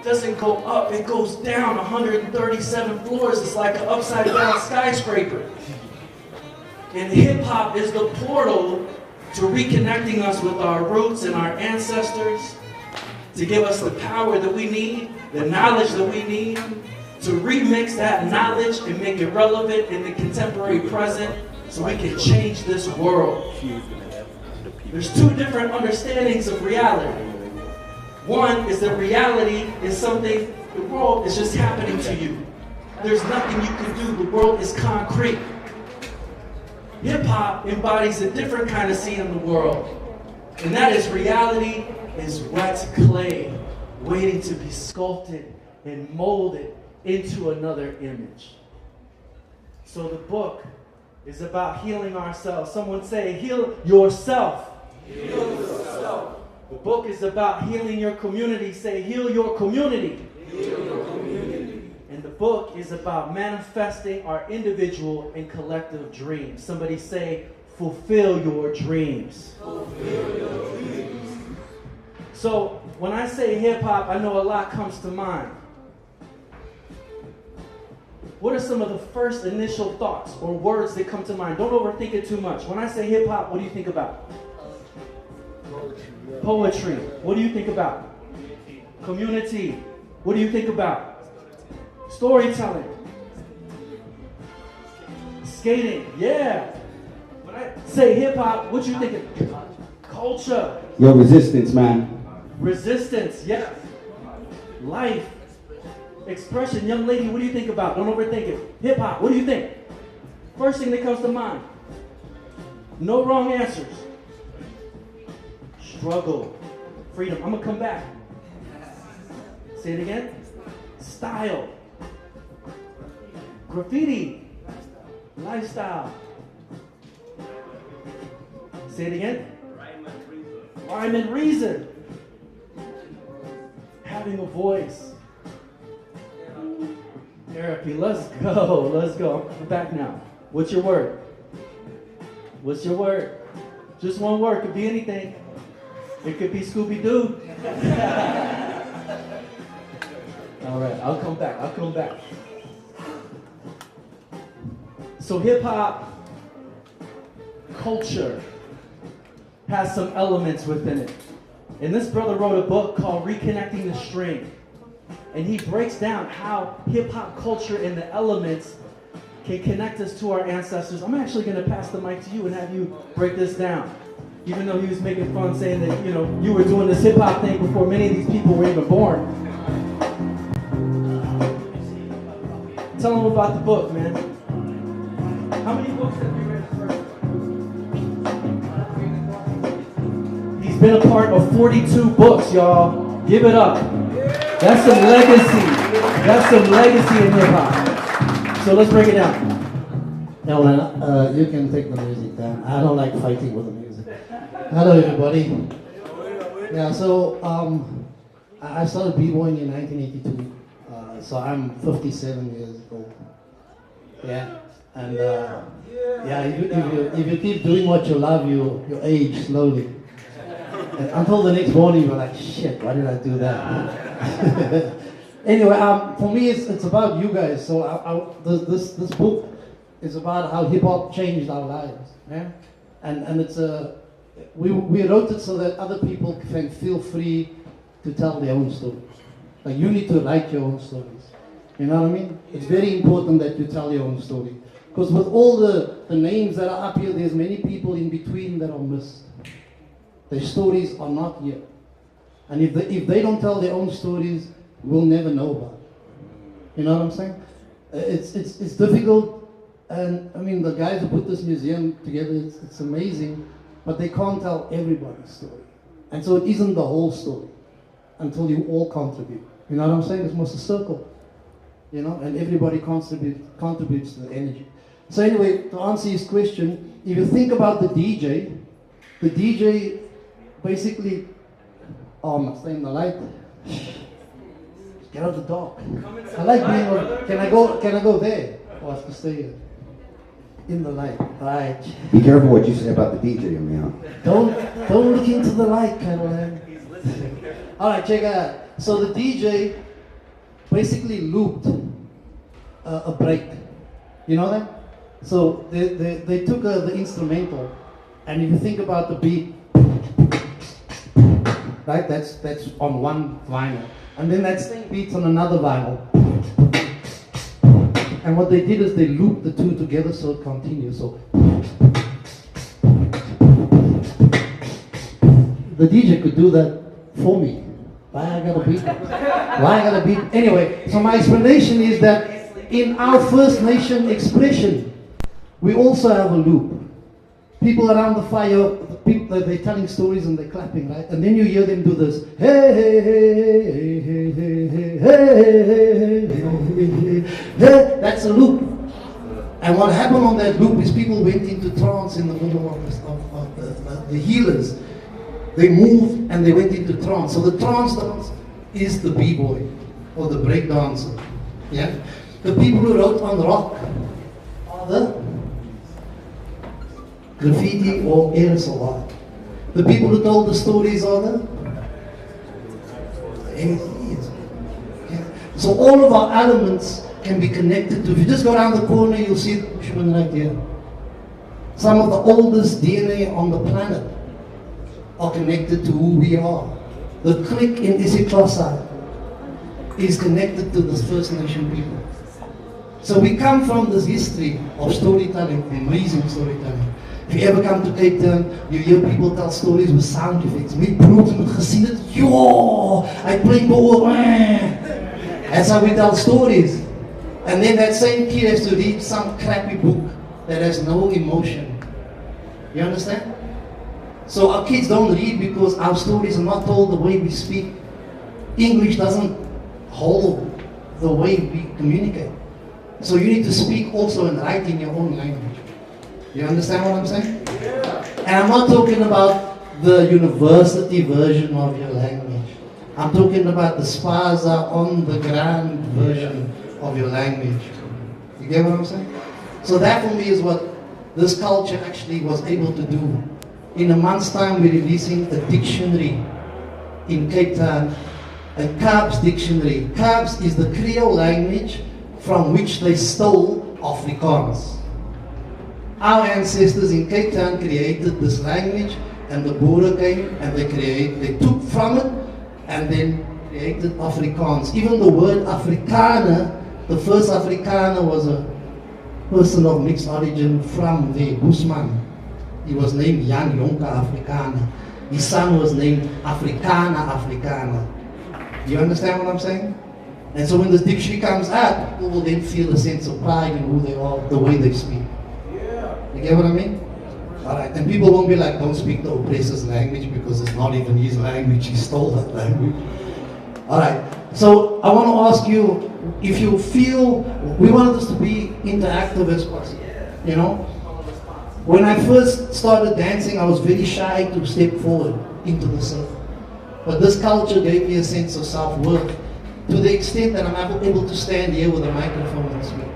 Doesn't go up, it goes down 137 floors. It's like an upside down skyscraper. And hip hop is the portal to reconnecting us with our roots and our ancestors, to give us the power that we need, the knowledge that we need, to remix that knowledge and make it relevant in the contemporary present so we can change this world. There's two different understandings of reality. One is that reality is something, the world is just happening to you. There's nothing you can do, the world is concrete. Hip-hop embodies a different kind of scene in the world. And that is reality is wet clay, waiting to be sculpted and molded into another image. So the book is about healing ourselves. Someone say, heal yourself. Heal yourself. The book is about healing your community. Say, heal your community. Heal your community. And the book is about manifesting our individual and collective dreams. Somebody say, fulfill your dreams. Fulfill your dreams. So, when I say hip-hop, I know a lot comes to mind. What are some of the first initial thoughts or words that come to mind? Don't overthink it too much. When I say hip-hop, what do you think about? Poetry. What do you think about? Community. What do you think about? Storytelling. Skating. Yeah. When I say hip hop, what you thinking? Culture. Your resistance, man. Resistance. Yeah. Life. Expression. Young lady, what do you think about? Don't overthink it. Hip hop. What do you think? First thing that comes to mind. No wrong answers. Struggle, freedom. I'm gonna come back. Say it again. Style, graffiti, lifestyle. Say it again. Rhyme and reason. Having a voice. Therapy. Let's go. Let's go. I'm back now. What's your word? What's your word? Just one word. Could be anything. It could be Scooby-Doo. All right, I'll come back. So hip-hop culture has some elements within it. And this brother wrote a book called Reconnecting the String. And he breaks down how hip-hop culture and the elements can connect us to our ancestors. I'm actually going to pass the mic to you and have you break this down. Even though he was making fun saying that, you were doing this hip-hop thing before many of these people were even born. Tell him about the book, man. How many books have you read first? He's been a part of 42 books, y'all. Give it up. That's some legacy. That's some legacy in hip-hop. So let's break it down. Yeah, well, you can take the music down. I don't like fighting with the music. Hello, everybody. Yeah, so I started b-boying in 1982. So I'm 57 years old. Yeah, and yeah, if you keep doing what you love, you age slowly. And until the next morning, you're like, shit, why did I do that? Anyway, for me, it's about you guys. So this book is about how hip hop changed our lives. Yeah, and it's we wrote it so that other people can feel free to tell their own stories. Like you need to write your own stories. You know what I mean? It's very important that you tell your own story. Because with all the names that are up here, there's many people in between that are missed. Their stories are not here. And if they don't tell their own stories, we'll never know about it. You know what I'm saying? It's difficult, and I mean the guys who put this museum together, it's amazing, but they can't tell everybody's story. And so it isn't the whole story until you all contribute. You know what I'm saying? It's almost a circle. You know, and everybody contributes to the energy. So anyway, to answer his question, if you think about the DJ basically, oh, I'm staying in the light. Get out of the dark. I like being on, can I go there? Or I have to stay here? In the light. Right. Be careful what you say about the DJ, man. Don't look into the light, Caroline. Alright, check it out. So the DJ basically looped a break. You know that? So they took the instrumental, and if you think about the beat, right? That's on one vinyl, and then that same beat's on another vinyl. And what they did is they looped the two together so it continues. So the DJ could do that for me. Why I gotta beat? Why I gotta beat? Anyway, so my explanation is that in our First Nation expression, we also have a loop. People around the fire, they're telling stories and they're clapping, right? And then you hear them do this. Hey, hey, hey, hey, hey, hey, hey, hey, hey, hey. That's a loop. And what happened on that loop is people went into trance in the middle of the healers. They moved and they went into trance. So the trance dance is the b-boy or the break dancer. Yeah? The people who wrote on rock are the graffiti or aerosol art. The people who told the stories are the MCs. Yeah? So all of our elements can be connected to. If you just go around the corner, you'll see the Bushman right here. Some of the oldest DNA on the planet are connected to who we are. The clique in IsiXhosa is connected to the First Nation people. So we come from this history of storytelling, amazing storytelling. If you ever come to Cape Town, you hear people tell stories with sound effects. Met brood met gesien het, ja, I play ball. That's how we tell stories. And then that same kid has to read some crappy book that has no emotion. You understand? So our kids don't read because our stories are not told the way we speak. English doesn't hold the way we communicate. So you need to speak also and write in your own language. You understand what I'm saying? Yeah. And I'm not talking about the university version of your language. I'm talking about the spaza on the ground version of your language. You get what I'm saying? So that for me is what this culture actually was able to do. In a month's time, we're releasing a dictionary in Cape Town, a Kaap's dictionary. Kaap's is the Creole language from which they stole Afrikaans. Our ancestors in Cape Town created this language, and the Boer came and they took from it and then created Afrikaans. Even the word Afrikaner, the first Afrikaner was a person of mixed origin from the Bushman. He was named Jan Jonker Afrikaner. His son was named Afrikaner Afrikaner. You understand what I'm saying? And so when this dictionary comes out, people will then feel a sense of pride in who they are, the way they speak. Yeah. You get what I mean? Alright, and people won't be like, don't speak the oppressor's language because it's not even his language, he stole that language. Alright, so I want to ask you, if you feel, we wanted this to be interactive as possible. You know? When I first started dancing, I was very shy to step forward into the circle. But this culture gave me a sense of self-worth to the extent that I'm able to stand here with a microphone and speak.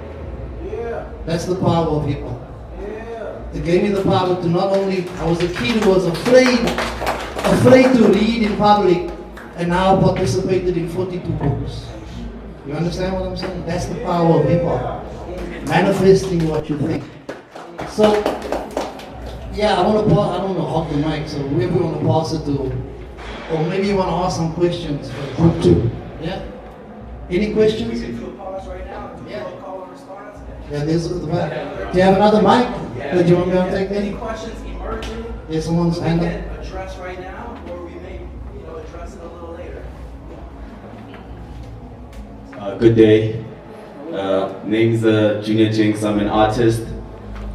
Yeah. That's the power of hip hop. Yeah. It gave me the power to not only, I was a kid who was afraid to read in public, and now participated in 42 books. You understand what I'm saying? That's the power of hip hop. Manifesting what you think. So, yeah, I want to pass, I don't know, hog the mic, so whoever you want to pass it to, or maybe you want to ask some questions. Group 2. Yeah? Any questions? We can do a pause right now and do a call and response. Yeah, there's the back. Do you have another mic that you want me to take Any in? questions emerging? There's someone's We hand can up. address right now, or we may, address it a little later. Good day. Name's Junior Jinx. I'm an artist.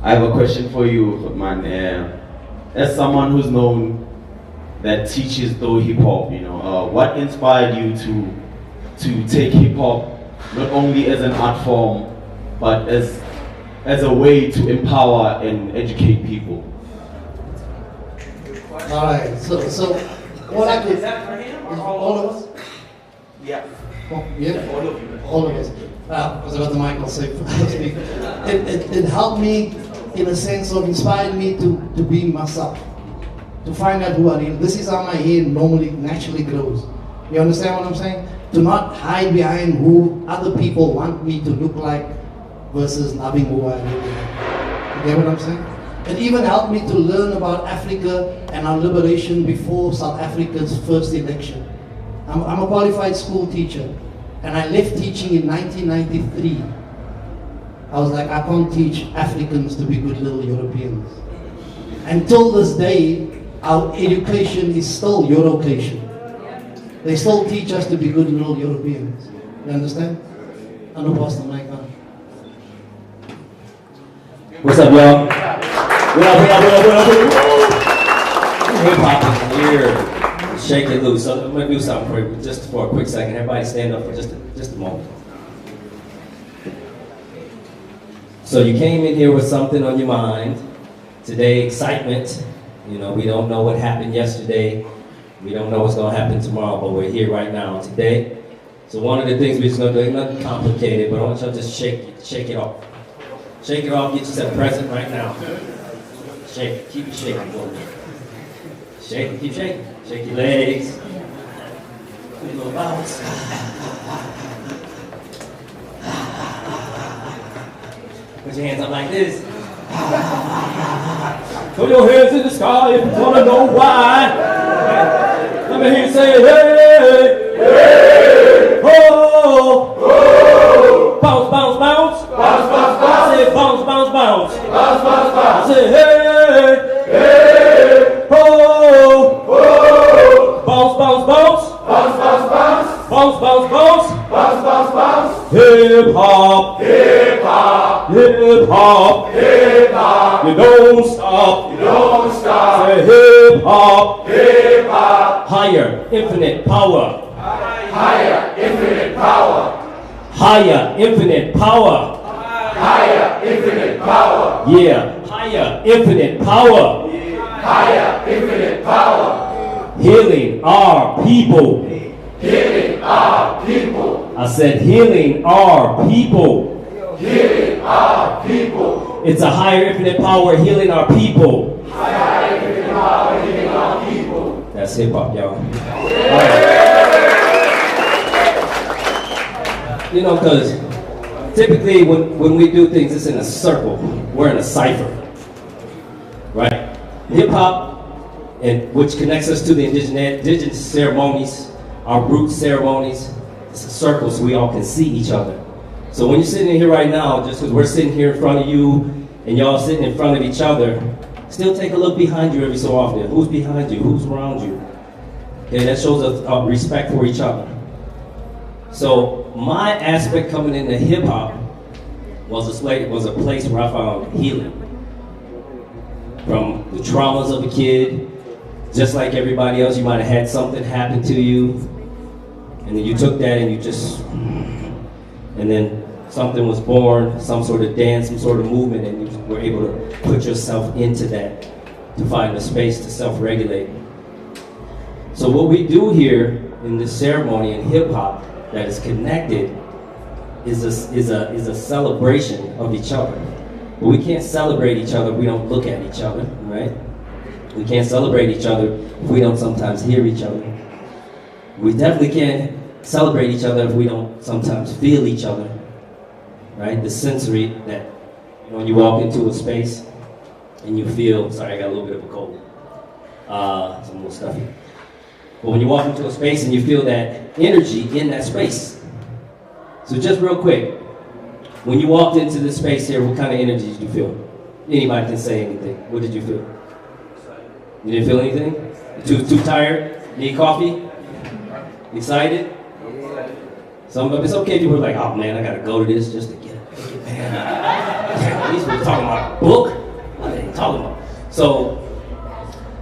I have a question for you, man. As someone who's known that teaches through hip hop, what inspired you to take hip hop not only as an art form, but as a way to empower and educate people? All right, so what I could, Is that for him or all of us? Yeah. Oh, yeah, All of you. all of us. Because I got the mic, I'll say, speak. It helped me in a sense of inspired me to be myself, to find out who I am. This is how my hair normally, naturally grows. You understand what I'm saying? To not hide behind who other people want me to look like versus loving who I really am. You get what I'm saying? It even helped me to learn about Africa and our liberation before South Africa's first election. I'm a qualified school teacher, and I left teaching in 1993. I was like, I can't teach Africans to be good little Europeans. Until this day, our education is still Eurocation. They still teach us to be good little Europeans. You understand? I'm gonna pass the mic on. What's up, y'all? What up? Hip hop is here. Shake it loose. So I'm gonna do something for you just for a quick second. Everybody stand up for just a moment. So you came in here with something on your mind. Today, excitement. We don't know what happened yesterday. We don't know what's gonna happen tomorrow, but we're here right now today. So one of the things we're just gonna do is nothing complicated, but I want you to just shake it off. Shake it off, get yourself present right now. Shake it, keep it shaking. Shake it, keep shaking. Shake your legs. Do a little bounce. Put your hands up like this. Put your hands in the sky if you wanna know why. Let me hear you say, hey, hey, oh, oh. Bounce, bounce, bounce. Bounce, bounce, bounce. I said bounce, bounce, bounce. Bounce, bounce, bounce. I said hey, hey, oh, oh. Bounce, bounce, bounce. Bounce, bounce, bounce. Bounce, bounce, bounce. Bounce, bounce, bounce. Hip hop. Hip hop. Hip hop. Hip hop. You don't stop. You don't stop. Say hip hop. Hip hop. Higher, infinite power. Higher, infinite power. Higher, infinite power. Higher, infinite power. Yeah, higher, infinite power. Higher, infinite power. Healing our people. Healing our people. I said healing our people. Healing our people. It's a higher infinite power healing our people. Higher infinite power healing our people. That's hip hop, y'all. Because typically when we do things, it's in a circle. We're in a cipher, right? Hip hop, and which connects us to the indigenous ceremonies, our root ceremonies. It's a circle so we all can see each other. So when you're sitting in here right now, just because we're sitting here in front of you and y'all sitting in front of each other, still take a look behind you every so often. Who's behind you? Who's around you? Okay, that shows us respect for each other. So my aspect coming into hip hop was a place where I found healing from the traumas of a kid. Just like everybody else, you might have had something happen to you, and then you took that and you just, and then something was born, some sort of dance, some sort of movement, and you were able to put yourself into that to find a space to self-regulate. So what we do here in this ceremony in hip hop that is connected is a celebration of each other. But we can't celebrate each other if we don't look at each other, right? We can't celebrate each other if we don't sometimes hear each other. We definitely can't celebrate each other if we don't sometimes feel each other, right? The sensory that, you know, when you walk into a space and you feel, sorry, I got a little bit of a cold. It's a little stuffy. But when you walk into a space and you feel that energy in that space. So just real quick, when you walked into this space here, what kind of energy did you feel? Anybody can say anything. What did you feel? You didn't feel anything? Too tired? Need coffee? Excited? It's okay if you were like, oh man, I gotta go to this just to get it. At least we're talking about a book. What are they talking about? So,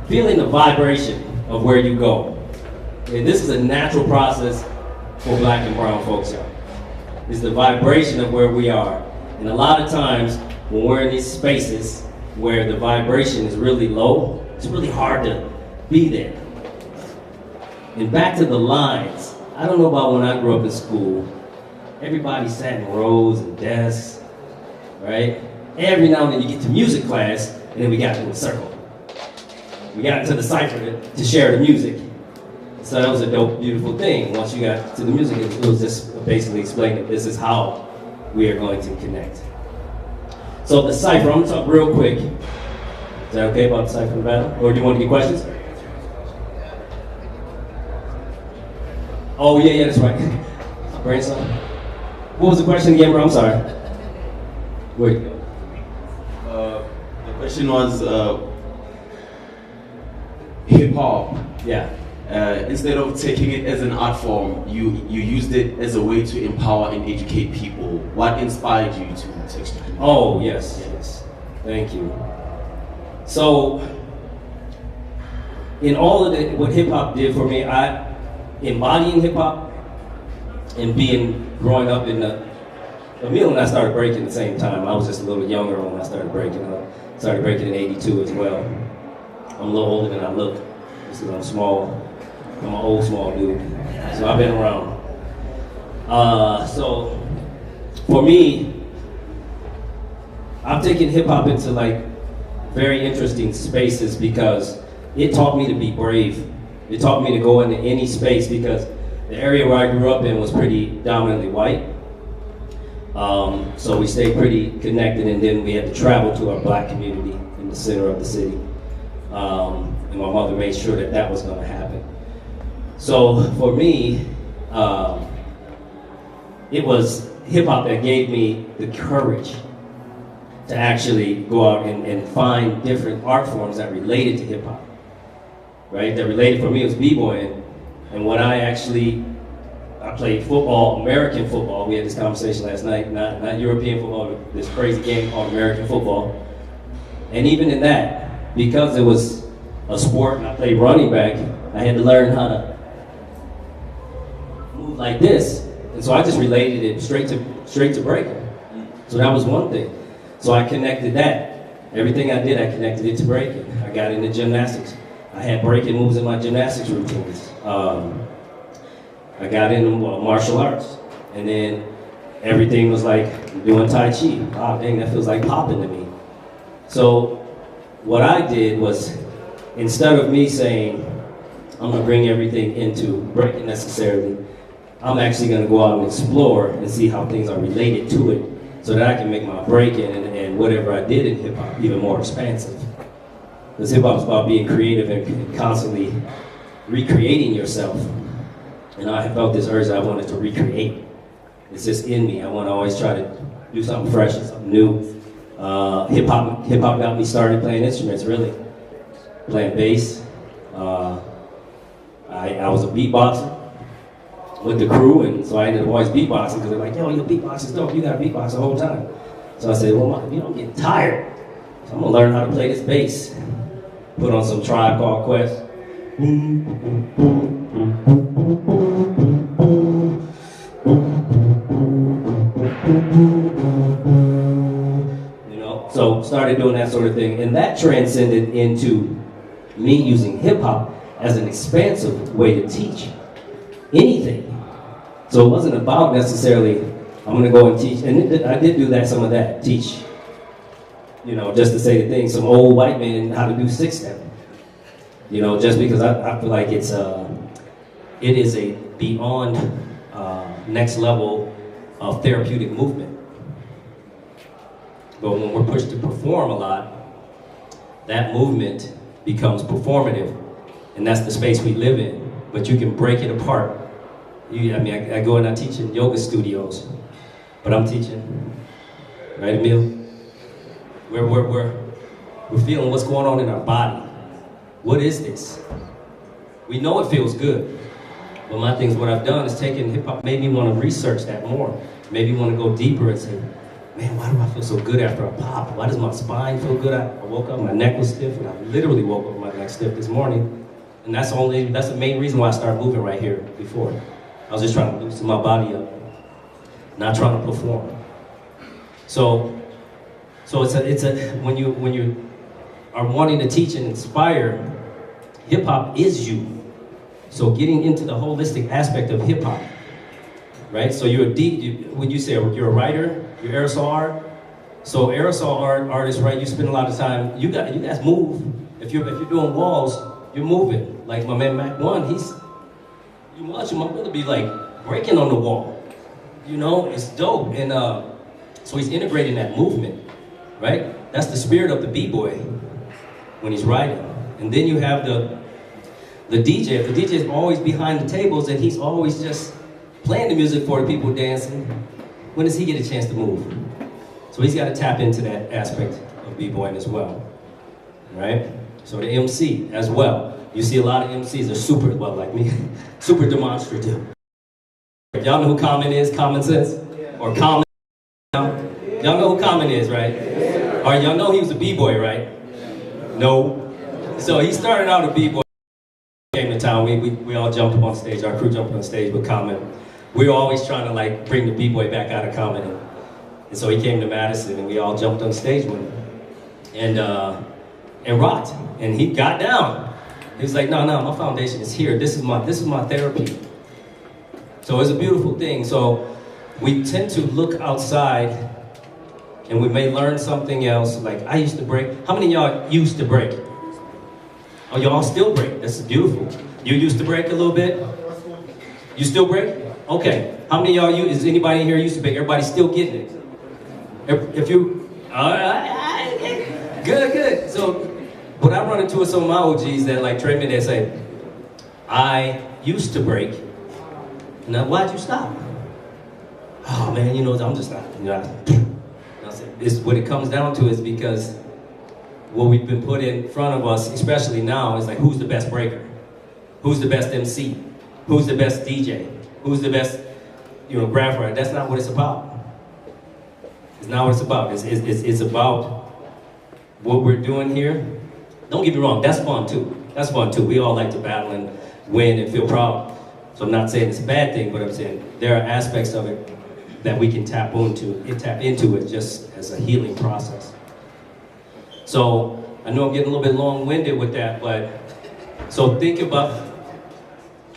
feeling the vibration of where you go. And this is a natural process for black and brown folks, y'all. It's the vibration of where we are. And a lot of times, when we're in these spaces where the vibration is really low, it's really hard to be there. And back to the lines. I don't know about when I grew up in school. Everybody sat in rows and desks, right? Every now and then you get to music class, and then we got to a circle. We got into the cipher to share the music. So that was a dope, beautiful thing. Once you got to the music, it was just basically explaining this is how we are going to connect. So the cipher, I'm gonna talk real quick. Is that okay about the cipher battle? Or do you want to get questions? Oh yeah, that's right. Grandson. What was the question again, bro? I'm sorry. Where you go? The question was hip hop. Yeah. Instead of taking it as an art form, you used it as a way to empower and educate people. What inspired you to take it? Oh, yes. Thank you. So, in all of what hip hop did for me, embodying hip hop and growing up in Emil and I started breaking at the same time. I was just a little younger when I started breaking. I started breaking in '82 as well. I'm a little older than I look, just because I'm small. I'm an old small dude, so I've been around. So for me, I've taken hip hop into like very interesting spaces because it taught me to be brave. It taught me to go into any space because the area where I grew up in was pretty dominantly white. So we stayed pretty connected, and then we had to travel to our black community in the center of the city. And my mother made sure that was going to happen. So for me, it was hip hop that gave me the courage to actually go out and find different art forms that related to hip hop. Right? That related for me was b-boying. And when I played football, American football. We had this conversation last night, not European football, this crazy game called American football. And even in that, because it was a sport and I played running back, I had to learn how to move like this. And so I just related it straight to breaking. So that was one thing. So I connected that. Everything I did, I connected it to breaking. I got into gymnastics. I had breaking moves in my gymnastics routines. I got into martial arts. And then everything was like doing Tai Chi. Oh dang, that feels like popping to me. So what I did was, instead of me saying, I'm gonna bring everything into breaking necessarily, I'm actually gonna go out and explore and see how things are related to it so that I can make my breaking and whatever I did in hip hop even more expansive. Because hip hop is about being creative and constantly recreating yourself. And I felt this urge that I wanted to recreate. It's just in me. I want to always try to do something fresh, something new. Hip hop got me started playing instruments, really. Playing bass. I was a beatboxer with the crew, and so I ended up always beatboxing because they're like, yo, your beatbox is dope. You got to beatbox the whole time. So I said, well, I'm getting tired. So I'm going to learn how to play this bass. Put on some Tribe Called Quest. So started doing that sort of thing, and that transcended into me using hip hop as an expansive way to teach anything. So it wasn't about necessarily, I'm gonna go and teach, and I did do that, some of that, teach, you know, just to say the thing, some old white man how to do 6-step. You know, just because I feel like it is a beyond next level of therapeutic movement. But when we're pushed to perform a lot, that movement becomes performative, and that's the space we live in. But you can break it apart. I go and I teach in yoga studios, but I'm teaching, right, Emil? We're feeling what's going on in our body. What is this? We know it feels good. But my thing is, what I've done is taken hip hop, made me want to research that more. Maybe want to go deeper and say, man, why do I feel so good after I pop? Why does my spine feel good? I woke up, my neck was stiff, and I literally woke up with my neck stiff this morning. And that's the main reason why I started moving right here before. I was just trying to loosen my body up, not trying to perform. So it's a when you are wanting to teach and inspire, hip hop is you. So getting into the holistic aspect of hip hop, right? So would you say you're a writer, you're aerosol art? So aerosol artists, right? You spend a lot of time. You guys move. If you're doing walls, you're moving. Like my man Mac One, you watch him. I'm gonna be like breaking on the wall. You know, it's dope. And so he's integrating that movement, right? That's the spirit of the b-boy when he's writing. And then you have the DJ. If the DJ is always behind the tables and he's always just playing the music for the people dancing, when does he get a chance to move? So he's got to tap into that aspect of b-boying as well, right? So the MC as well. You see a lot of MCs are super, well, like me, super demonstrative. Y'all know who Common is? Common Sense? Or Common? Y'all know who Common is, right? Or y'all know he was a b-boy, right? No. So he started out a b-boy. Came to town, we all jumped up on stage, our crew jumped on stage with Common. We were always trying to like bring the b-boy back out of Common. And so he came to Madison and we all jumped on stage with him. And rocked. And he got down. He was like, no, my foundation is here. This is my therapy. So it's a beautiful thing. So we tend to look outside and we may learn something else. Like I used to break. How many of y'all used to break? Oh, y'all still break. That's beautiful. You used to break a little bit? You still break? Okay. How many of y'all, is anybody in here used to break? Everybody still getting it? If you, good. So what I run into with some of my OGs that like train me, they say, I used to break. Now, why'd you stop? Oh man, I'm just not, it's what it comes down to is because what we've been put in front of us, especially now, is like, who's the best breaker? Who's the best MC? Who's the best DJ? Who's the best, grapher? That's not what it's about. It's not what it's about. It's about what we're doing here. Don't get me wrong, that's fun too. We all like to battle and win and feel proud. So I'm not saying it's a bad thing, but I'm saying there are aspects of it that we can tap into it just as a healing process. So I know I'm getting a little bit long-winded with that, but so think about,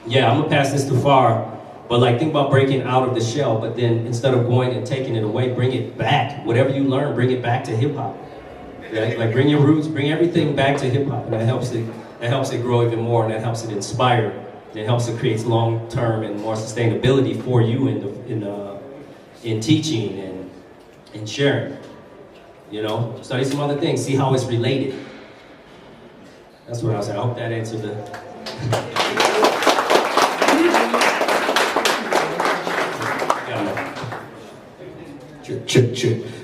I'm gonna pass this too far, but like think about breaking out of the shell, but then instead of going and taking it away, bring it back. Whatever you learn, bring it back to hip hop. Right? Like bring your roots, bring everything back to hip hop, and that helps it grow even more, and that helps it inspire, and it helps it create long-term and more sustainability for you in teaching and in sharing. Study some other things, see how it's related. That's what I was saying. I hope that answered the.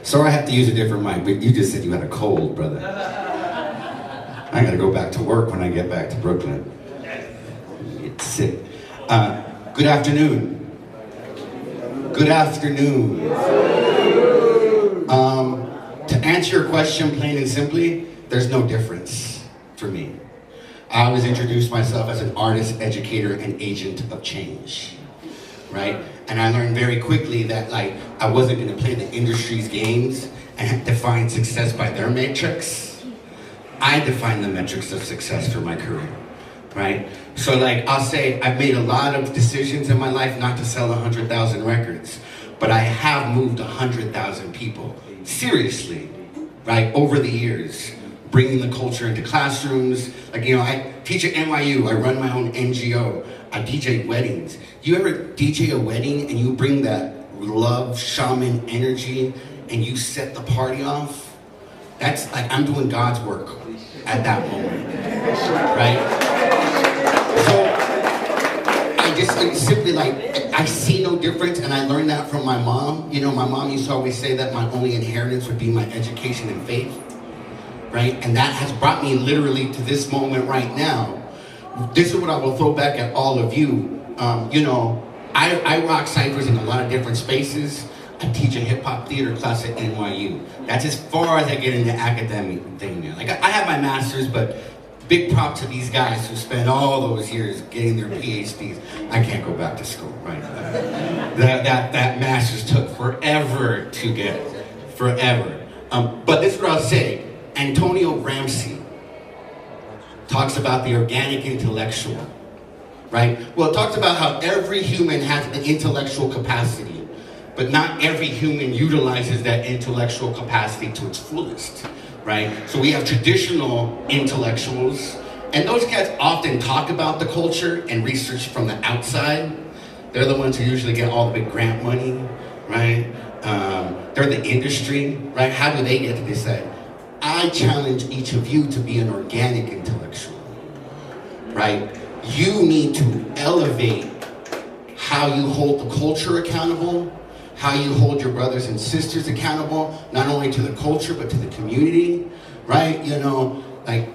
Sorry I have to use a different mic, but you just said you had a cold, brother. I gotta go back to work when I get back to Brooklyn. Get sick. Good afternoon. Good afternoon. To answer your question plain and simply, there's no difference for me. I always introduce myself as an artist, educator, and agent of change, right? And I learned very quickly that I wasn't gonna play the industry's games and define success by their matrix. I define the metrics of success for my career, right? So like, I'll say I've made a lot of decisions in my life not to sell 100,000 records, but I have moved 100,000 people, seriously, right, over the years, bringing the culture into classrooms. Like, you know, I teach at NYU, I run my own NGO, I DJ weddings. You ever DJ a wedding and you bring that love, shaman energy and you set the party off? That's like, I'm doing God's work at that moment, right? So I just like, simply like, I see no difference, and I learned that from my mom. You know, my mom used to always say that my only inheritance would be my education and faith, right? And that has brought me literally to this moment right now. This is what I will throw back at all of you. You know, I rock ciphers in a lot of different spaces. I teach a hip-hop theater class at NYU. That's as far as I get into academic thing now. Like, I have my master's, but big prop to these guys who spent all those years getting their PhDs. I can't go back to school, right? That master's took forever to get, forever. But this is what I'll say. Antonio Ramsey talks about the organic intellectual, right? Well, it talks about how every human has an intellectual capacity, but not every human utilizes that intellectual capacity to its fullest, right? So we have traditional intellectuals, and those cats often talk about the culture and research from the outside. They're the ones who usually get all the big grant money, right? They're the industry, right? How do they get to decide? I challenge each of you to be an organic intellectual, right? You need to elevate how you hold the culture accountable, how you hold your brothers and sisters accountable, not only to the culture, but to the community, right? You know, like,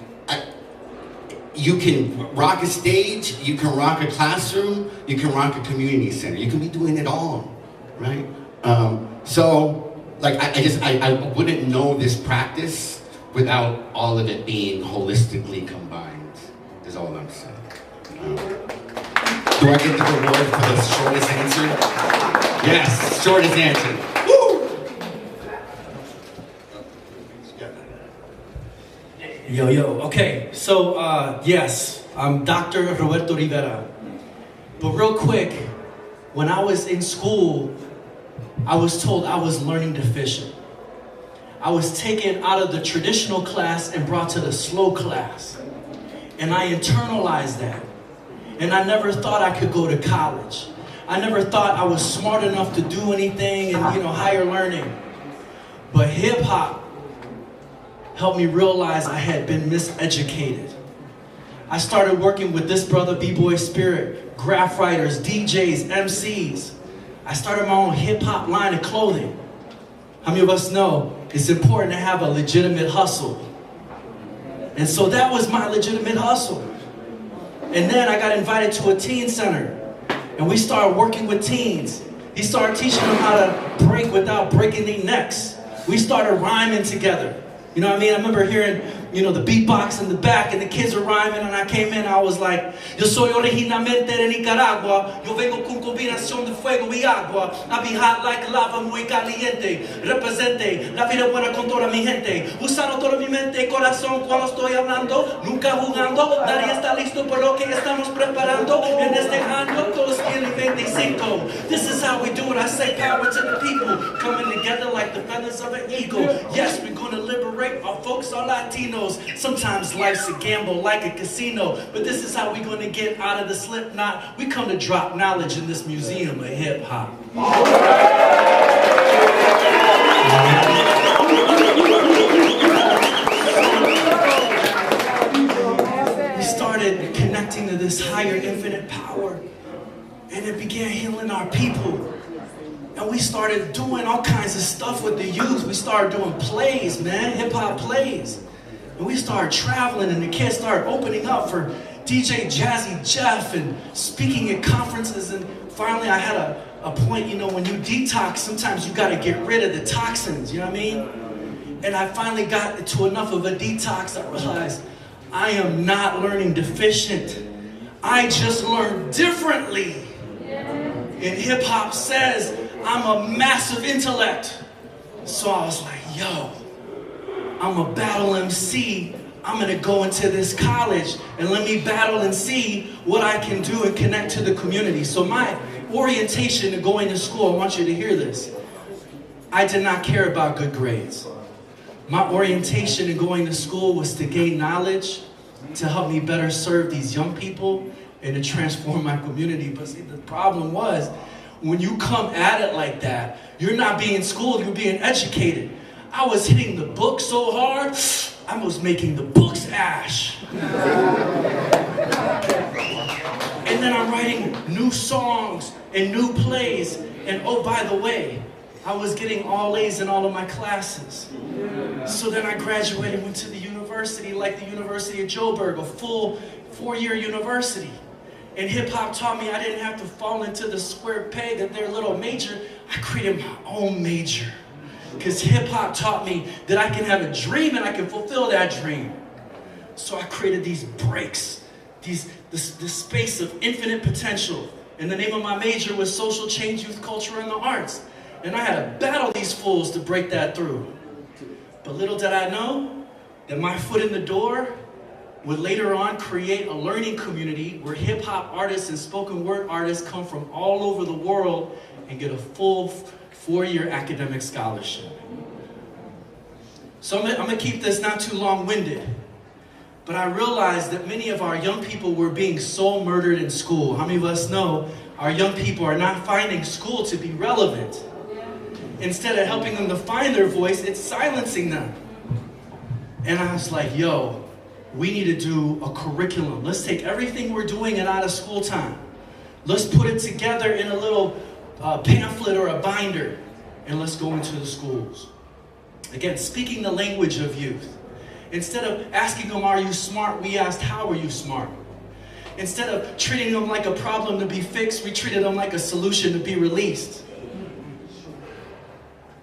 you can rock a stage, you can rock a classroom, you can rock a community center. You can be doing it all, right? So, like, I wouldn't know this practice without all of it being holistically combined, is all I'm saying. Do I get the reward for the shortest answer? Yes, shortest answer. Woo! Yo, okay, so yes, I'm Dr. Roberto Rivera. But real quick, when I was in school, I was told I was learning deficient. I was taken out of the traditional class and brought to the slow class. And I internalized that. And I never thought I could go to college. I never thought I was smart enough to do anything in, higher learning. But hip hop helped me realize I had been miseducated. I started working with this brother, B-Boy Spirit, graph writers, DJs, MCs. I started my own hip hop line of clothing. How many of us know it's important to have a legitimate hustle? And so that was my legitimate hustle. And then I got invited to a teen center. And we started working with teens. He started teaching them how to break without breaking their necks. We started rhyming together. You know what I mean? I remember hearing, the beatbox in the back and the kids were rhyming, and I came in, I was like, yo soy originalmente de Nicaragua, yo vengo con combinación de fuego y agua, I be hot like lava, muy caliente, represente la vida buena con toda mi gente, usando toda mi mente y corazón cuando estoy hablando, nunca jugando, nadie está listo por lo que estamos preparando, en este año todos tienen 25, this is how we do it, I say power to the people, coming together like the feathers of an eagle, yes, we're gonna liberate our folks, our Latinos. Sometimes life's a gamble like a casino, but this is how we're going to get out of the slip knot. We come to drop knowledge in this museum of hip hop. We started connecting to this higher infinite power, and it began healing our people. And we started doing all kinds of stuff with the youth. We started doing plays, man, hip hop plays. And we started traveling, and the kids started opening up for DJ Jazzy Jeff and speaking at conferences. And finally, I had a point, when you detox, sometimes you got to get rid of the toxins, you know what I mean? And I finally got to enough of a detox. I realized I am not learning deficient. I just learned differently. And hip hop says I'm a massive intellect. So I was like, yo, I'm a battle MC. I'm gonna go into this college and let me battle and see what I can do and connect to the community. So my orientation to going to school, I want you to hear this. I did not care about good grades. My orientation in going to school was to gain knowledge, to help me better serve these young people, and to transform my community. But see, the problem was, when you come at it like that, you're not being schooled, you're being educated. I was hitting the book so hard, I was making the books ash. And then I'm writing new songs and new plays. And oh, by the way, I was getting all A's in all of my classes. So then I graduated, went to the university, like the University of Joburg, a full 4-year university. And hip hop taught me I didn't have to fall into the square peg of their little major. I created my own major. Because hip hop taught me that I can have a dream and I can fulfill that dream. So I created these breaks, this space of infinite potential. And the name of my major was Social Change, Youth Culture, and the Arts. And I had to battle these fools to break that through. But little did I know that my foot in the door would later on create a learning community where hip hop artists and spoken word artists come from all over the world and get a full 4-year academic scholarship. So I'm gonna keep this not too long-winded, but I realized that many of our young people were being soul murdered in school. How many of us know our young people are not finding school to be relevant? Instead of helping them to find their voice, it's silencing them. And I was like, yo, we need to do a curriculum. Let's take everything we're doing at out of school time. Let's put it together in a little pamphlet or a binder, and let's go into the schools. Again, speaking the language of youth. Instead of asking them, are you smart? We asked, how are you smart? Instead of treating them like a problem to be fixed, we treated them like a solution to be released.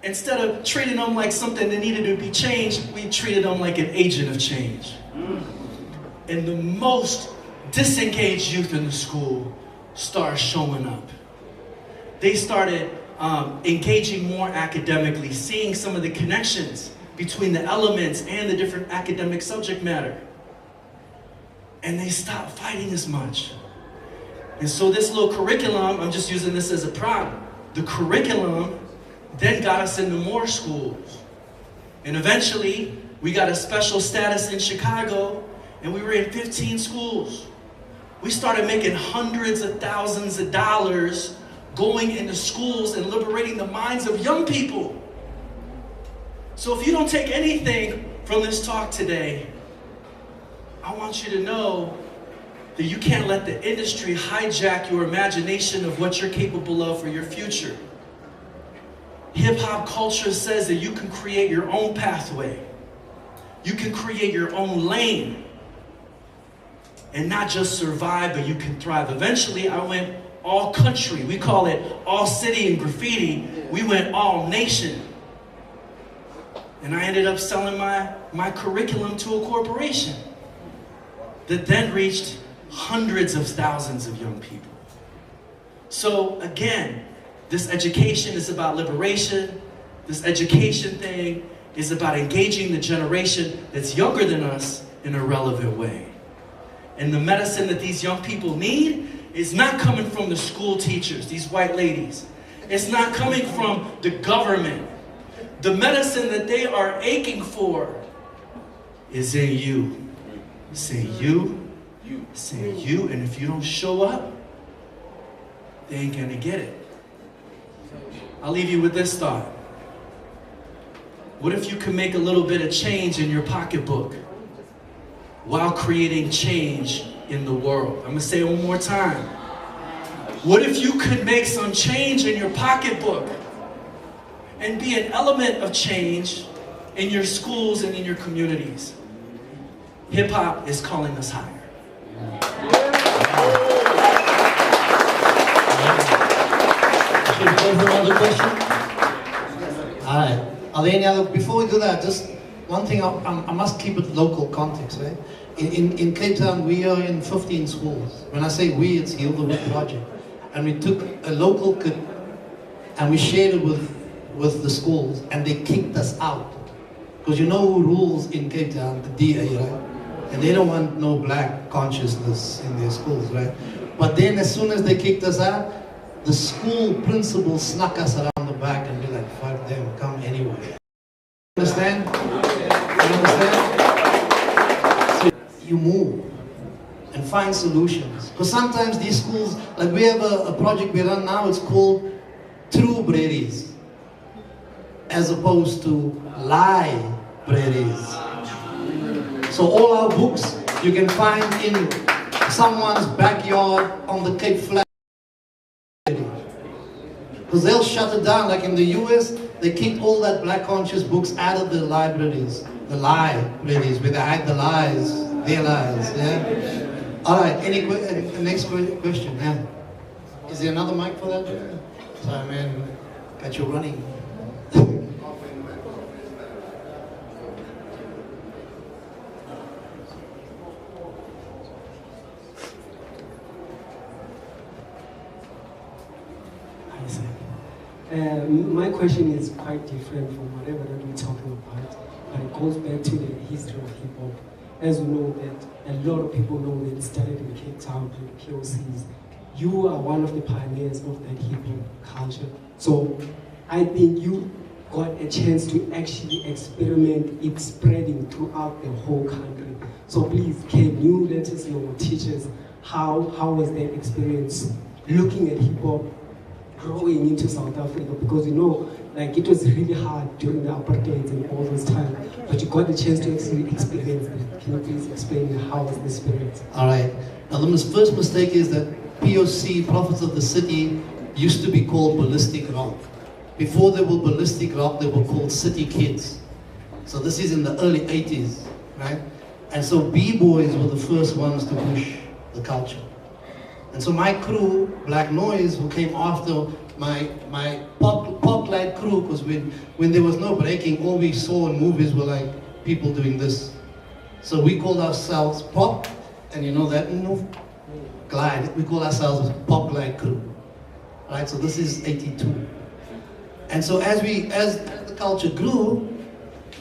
Instead of treating them like something that needed to be changed, we treated them like an agent of change. And the most disengaged youth in the school started showing up. They started engaging more academically, seeing some of the connections between the elements and the different academic subject matter. And they stopped fighting as much. And so this little curriculum, I'm just using this as a prop, the curriculum then got us into more schools. And eventually, we got a special status in Chicago, and we were in 15 schools. We started making hundreds of thousands of dollars going into schools and liberating the minds of young people. So if you don't take anything from this talk today, I want you to know that you can't let the industry hijack your imagination of what you're capable of for your future. Hip-hop culture says that you can create your own pathway. You can create your own lane. And not just survive, but you can thrive. Eventually, I went all country. We call it all city and graffiti. We went all nation. And I ended up selling my curriculum to a corporation that then reached hundreds of thousands of young people. So again, this education is about liberation. This education thing is about engaging the generation that's younger than us in a relevant way. And the medicine that these young people need is not coming from the school teachers, these white ladies. It's not coming from the government. The medicine that they are aching for is in you. It's in you. It's in you. And if you don't show up, they ain't gonna get it. I'll leave you with this thought. What if you could make a little bit of change in your pocketbook while creating change in the world? I'm gonna say it one more time. What if you could make some change in your pocketbook and be an element of change in your schools and in your communities? Hip hop is calling us higher. Should we go for another question? All right. Are there any other, before we do that, just one thing, I must keep it local context, right? In Cape Town, we are in 15 schools. When I say we, it's Heal the Wood Project. And we took a local kit and we shared it with the schools, and they kicked us out. Because you know who rules in Cape Town? The DA, right? And they don't want no black consciousness in their schools, right? But then as soon as they kicked us out, the school principal snuck us around the back and be like, fuck them, come anyway. Understand? You understand? So you move and find solutions. Because sometimes these schools, like we have a project we run now, it's called True Breweries, as opposed to libraries. So all our books you can find in someone's backyard on the Cape Flat. Because they'll shut it down. Like in the US, they kicked all that black conscious books out of the libraries. The libraries, where they hide the lies, their lies. Yeah? Alright, next question. Yeah. Is there another mic for that? Sorry man, got you running. My question is quite different from whatever that we're talking about, but it goes back to the history of hip hop. As we know that a lot of people know that it started in Cape Town with POCs. You are one of the pioneers of that hip hop culture. So I think you got a chance to actually experiment it spreading throughout the whole country. So please, can you let us know, teach us, how was that experience looking at hip hop growing into South Africa? Because you know, like it was really hard during the apartheid and all those times, but you got the chance to actually experience it. Can you please explain how was the experience? All right. Now the first mistake is that POC, Prophets of the City, used to be called Ballistic Rock. Before they were Ballistic Rock, they were called City Kids. So this is in the early 80s, right? And so B-boys were the first ones to push the culture. And so my crew, Black Noise, who came after my pop light crew, because when there was no breaking, all we saw in movies were like people doing this. So we called ourselves Pop, and you know that move? Glide. We call ourselves Pop Glide Crew. Right, so this is 82. And so as the culture grew,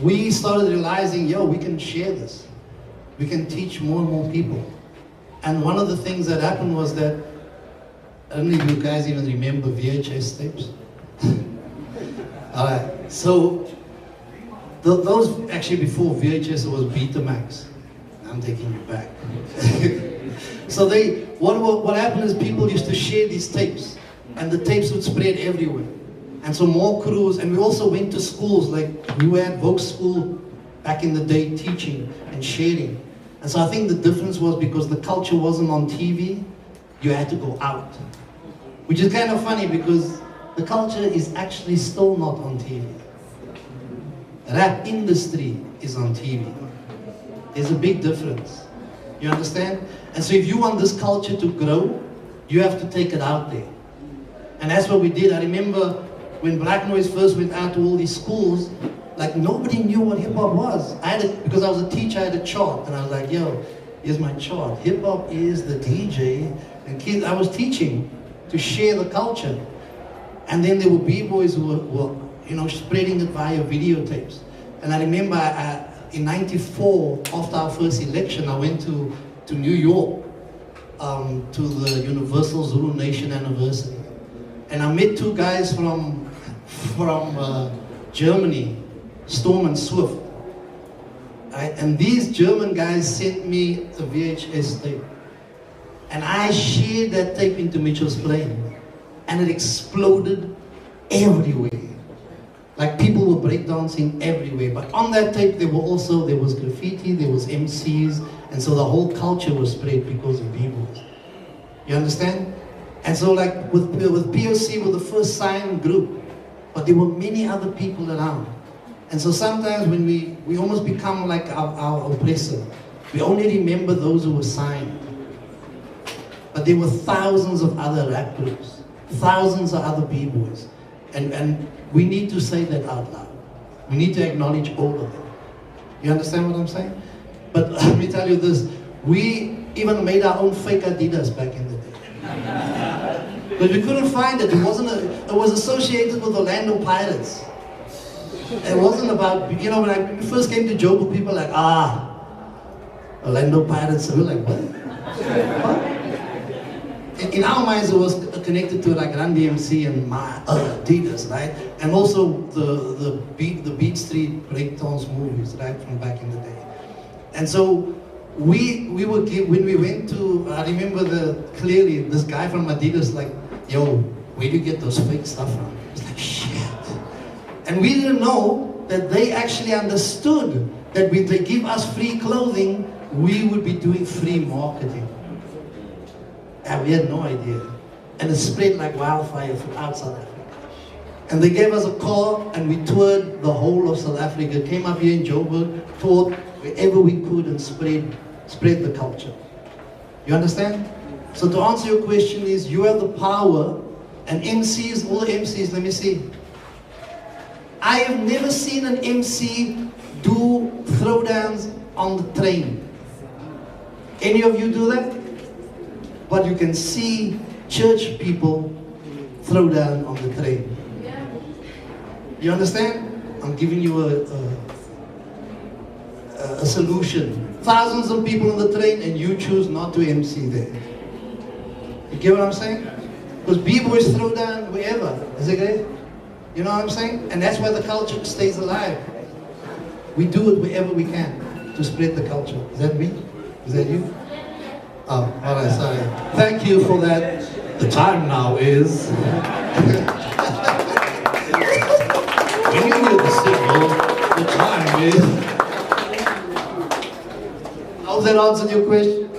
we started realizing, yo, we can share this. We can teach more and more people. And one of the things that happened was that, I don't know if you guys even remember VHS tapes. Alright, so those actually before VHS it was Betamax. I'm taking you back. So what happened is people used to share these tapes, and the tapes would spread everywhere. And so more crews, and we also went to schools, like we were at Vogue School back in the day teaching and sharing. And so I think the difference was because the culture wasn't on TV, you had to go out. Which is kind of funny because the culture is actually still not on TV. The rap industry is on TV. There's a big difference. You understand? And so if you want this culture to grow, you have to take it out there. And that's what we did. I remember when Black Noise first went out to all these schools, like nobody knew what hip hop was. Because I was a teacher, I had a chart, and I was like, yo, here's my chart. Hip hop is the DJ, and kids, I was teaching to share the culture. And then there were B-boys who were spreading it via videotapes. And I remember in '94, after our first election, I went to New York, to the Universal Zulu Nation anniversary. And I met two guys from Germany, Storm and Swift. Right? And these German guys sent me a VHS tape. And I shared that tape into Mitchell's Plain. And it exploded everywhere. Like people were breakdancing everywhere. But on that tape there was graffiti, there was MCs, and so the whole culture was spread because of B-boys. You understand? And so like with POC, we're the first signed group. But there were many other people around. And so sometimes when we almost become like our oppressor. We only remember those who were signed. But there were thousands of other rap groups. Thousands of other B-boys. And we need to say that out loud. We need to acknowledge all of them. You understand what I'm saying? But let me tell you this. We even made our own fake Adidas back in the day. But we couldn't find it. It was associated with Orlando Pirates. It wasn't about, you know, when I first came to Joburg, people were like, Orlando Pirates. We were like, what? What? In our minds, it was connected to like Run DMC and my Adidas, right? And also the Beat Street breakdance movies, right, from back in the day. And so we were when we went to, I remember clearly this guy from Adidas like, yo, where do you get those fake stuff from? It's like, shit. And we didn't know that they actually understood that when they give us free clothing, we would be doing free marketing. And we had no idea. And it spread like wildfire throughout South Africa. And they gave us a car and we toured the whole of South Africa, came up here in Joburg, toured wherever we could and spread the culture. You understand? So to answer your question is, you have the power, and MCs, all the MCs, let me see. I have never seen an MC do throwdowns on the train. Any of you do that? But you can see church people throw down on the train. You understand? I'm giving you a solution. Thousands of people on the train and you choose not to MC there. You get what I'm saying? Because B-boys throw down wherever. Is it great? You know what I'm saying? And that's why the culture stays alive. We do it wherever we can to spread the culture. Is that me? Is that you? Oh, all right, sorry. Thank you for that. The time now is... When you hear the signal, the time is... How's that answered your question?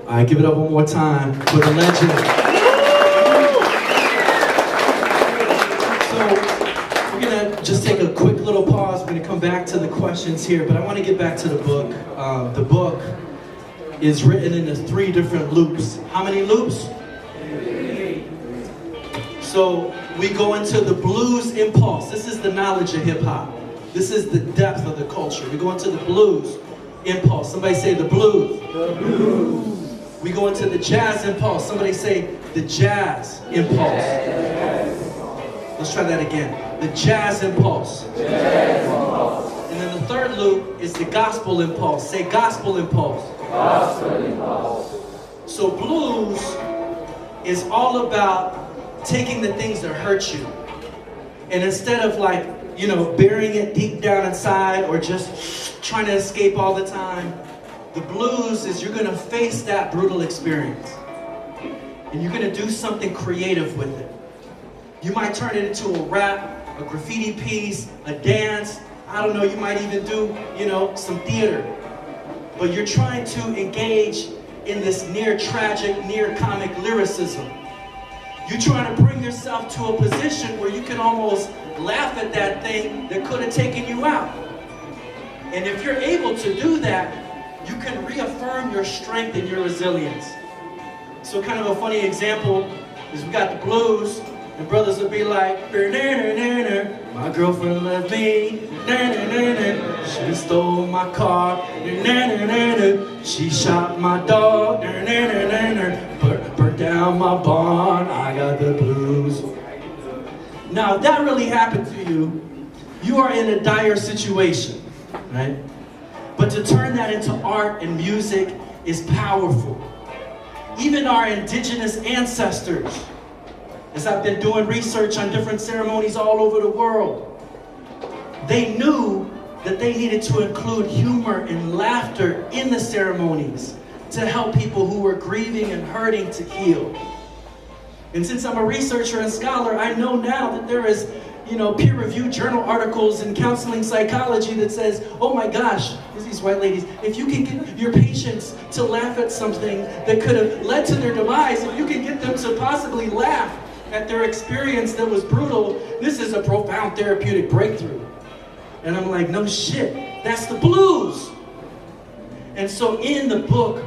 All right, give it up one more time for the legend. So, we're gonna just take a quick little pause. We're gonna come back to the questions here, but I want to get back to the book. The book is written into 3 different loops. How many loops? 3. So, we go into the blues impulse. This is the knowledge of hip hop. This is the depth of the culture. We go into the blues impulse. Somebody say the blues. The blues. We go into the jazz impulse. Somebody say the jazz impulse. Let's try that again. The jazz impulse. And then the third loop is the gospel impulse. Say gospel impulse. Gospel impulse. So blues is all about taking the things that hurt you. And instead of like, you know, burying it deep down inside or just trying to escape all the time, the blues is you're gonna face that brutal experience. And you're gonna do something creative with it. You might turn it into a rap, a graffiti piece, a dance. I don't know, you might even do, you know, some theater. But you're trying to engage in this near tragic, near comic lyricism. You're trying to bring yourself to a position where you can almost laugh at that thing that could have taken you out. And if you're able to do that, you can reaffirm your strength and your resilience. So kind of a funny example is we got the blues, and brothers will be like, my girlfriend left me, she stole my car, she shot my dog, burnt down my barn, I got the blues. Now if that really happened to you, you are in a dire situation, right? But to turn that into art and music is powerful. Even our indigenous ancestors, as I've been doing research on different ceremonies all over the world, they knew that they needed to include humor and laughter in the ceremonies to help people who were grieving and hurting to heal. And since I'm a researcher and scholar, I know now that there is, you know, peer-reviewed journal articles in counseling psychology that says, oh my gosh, these white ladies, if you can get your patients to laugh at something that could have led to their demise, if you can get them to possibly laugh at their experience that was brutal, this is a profound therapeutic breakthrough. And I'm like, no shit, that's the blues. And so in the book,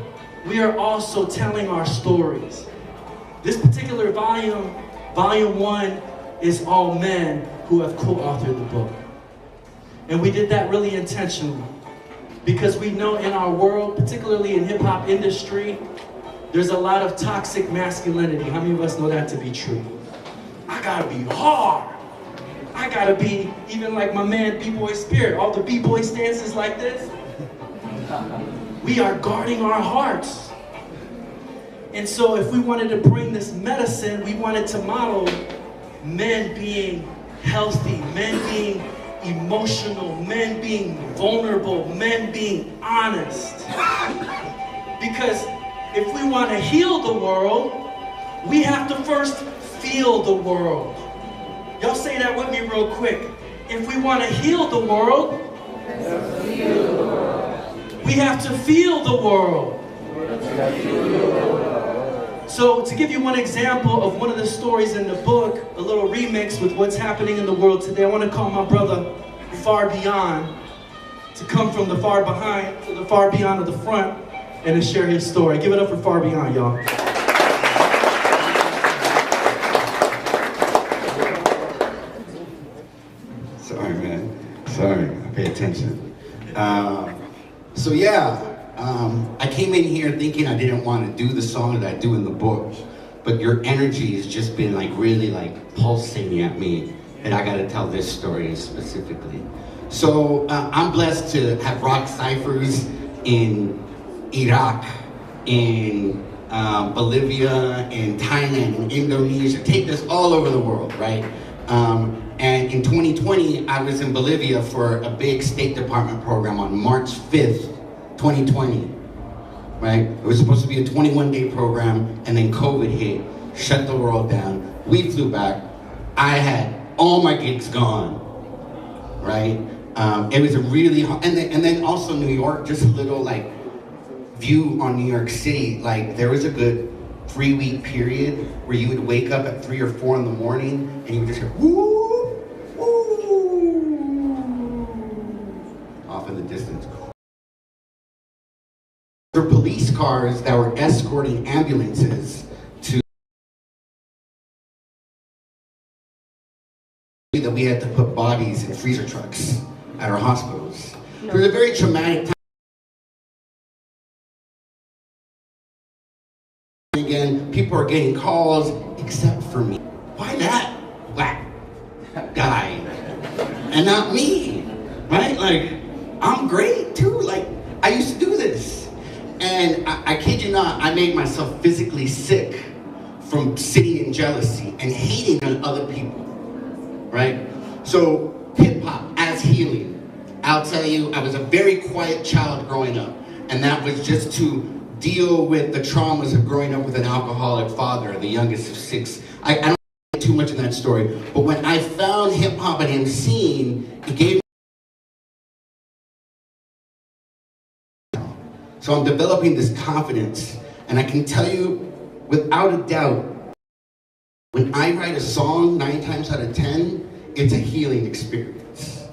we are also telling our stories. This particular volume, volume 1, is all men who have co-authored the book. And we did that really intentionally because we know in our world, particularly in hip-hop industry, there's a lot of toxic masculinity. How many of us know that to be true? I gotta be hard. I gotta be even like my man B-Boy Spirit. All the B-Boy stances like this. We are guarding our hearts. And so if we wanted to bring this medicine, we wanted to model men being healthy, men being emotional, men being vulnerable, men being honest. Because if we want to heal the world, we have to first feel the world. Y'all say that with me real quick. If we want to heal the world, we have to feel the world. So to give you one example of one of the stories in the book, a little remix with what's happening in the world today, I want to call my brother Far Beyond to come from the far behind to the far beyond of the front and to share his story. Give it up for Far Beyond, y'all. Sorry, man. Sorry, pay attention. So yeah, I came in here thinking I didn't want to do the song that I do in the book, but your energy has just been like really like pulsating at me, and I got to tell this story specifically. So I'm blessed to have rock ciphers in Iraq, in Bolivia, in Thailand, in Indonesia, take this all over the world, right? And in 2020, I was in Bolivia for a big State Department program on March 5th, 2020, right? It was supposed to be a 21-day program, and then COVID hit, shut the world down. We flew back. I had all my gigs gone, right? It was a really hard, and then also New York, just a little like view on New York City. Like there was a good 3-week period where you would wake up at 3 or 4 in the morning and you would just hear woo, woo, off in the distance. There were police cars that were escorting ambulances to that we had to put bodies in freezer trucks at our hospitals. It was a very traumatic time. Again, people are getting calls, except for me. Why that black guy and not me, right? Like, I'm great too. Like, I used to do this. And I kid you not, I made myself physically sick from sitting in jealousy and hating on other people, right? So hip hop as healing. I'll tell you, I was a very quiet child growing up, and that was just to deal with the traumas of growing up with an alcoholic father, the youngest of 6. I don't get too much in that story, but when I found hip hop and MCing, it gave me. So I'm developing this confidence, and I can tell you without a doubt, when I write a song 9 times out of 10, it's a healing experience,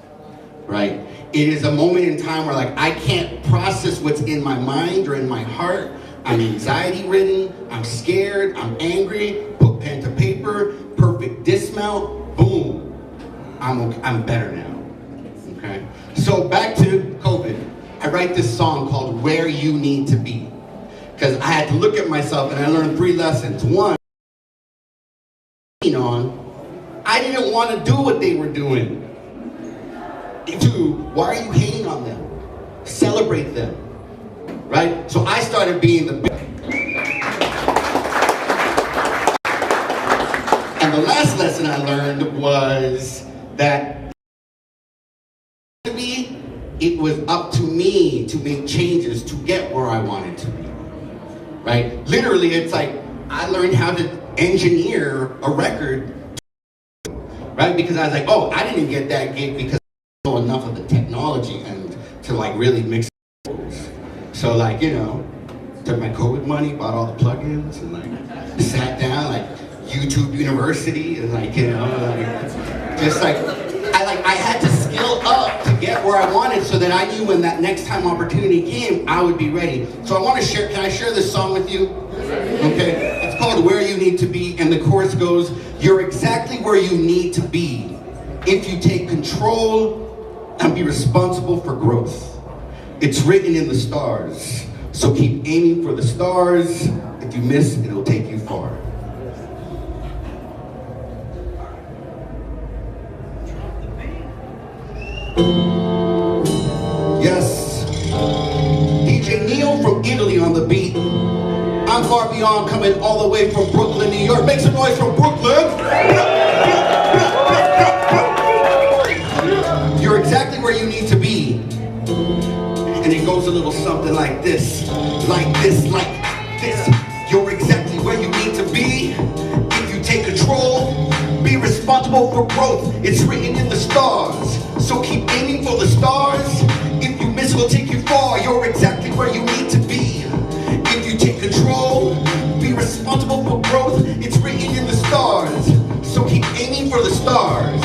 right? It is a moment in time where like I can't process what's in my mind or in my heart. I'm anxiety ridden, I'm scared, I'm angry, put pen to paper, perfect dismount, boom. I'm better now, okay? So back to COVID. I write this song called Where You Need to Be. Because I had to look at myself and I learned 3 lessons. 1, I didn't want to do what they were doing. 2, why are you hating on them? Celebrate them, right? So I started being the best. And the last lesson I learned was that it was up to me to make changes to get where I wanted to be, right? Literally, it's like I learned how to engineer a record, right? Because I was like, oh, I didn't get that gig because I know enough of the technology and to like really mix it. So like, you know, took my COVID money, bought all the plugins and like sat down like YouTube University and like, you know, like, just like, I had to skill up to get where I wanted so that I knew when that next time opportunity came, I would be ready. So I want to share, can I share this song with you? Okay, it's called Where You Need to Be, and the chorus goes, you're exactly where you need to be if you take control and be responsible for growth. It's written in the stars, so keep aiming for the stars. If you miss, it'll take you far. Yes. DJ Neil from Italy on the beat. I'm far beyond, coming all the way from Brooklyn, New York. Make some noise from Brooklyn. You're exactly where you need to be. And it goes a little something like this. Like this, like this. You're exactly where you need to be. If you take control, be responsible for growth. It's written in the stars. So keep aiming for the stars. If you miss, it'll take you far. You're exactly where you need to be. If you take control, be responsible for growth. It's written in the stars. So keep aiming for the stars.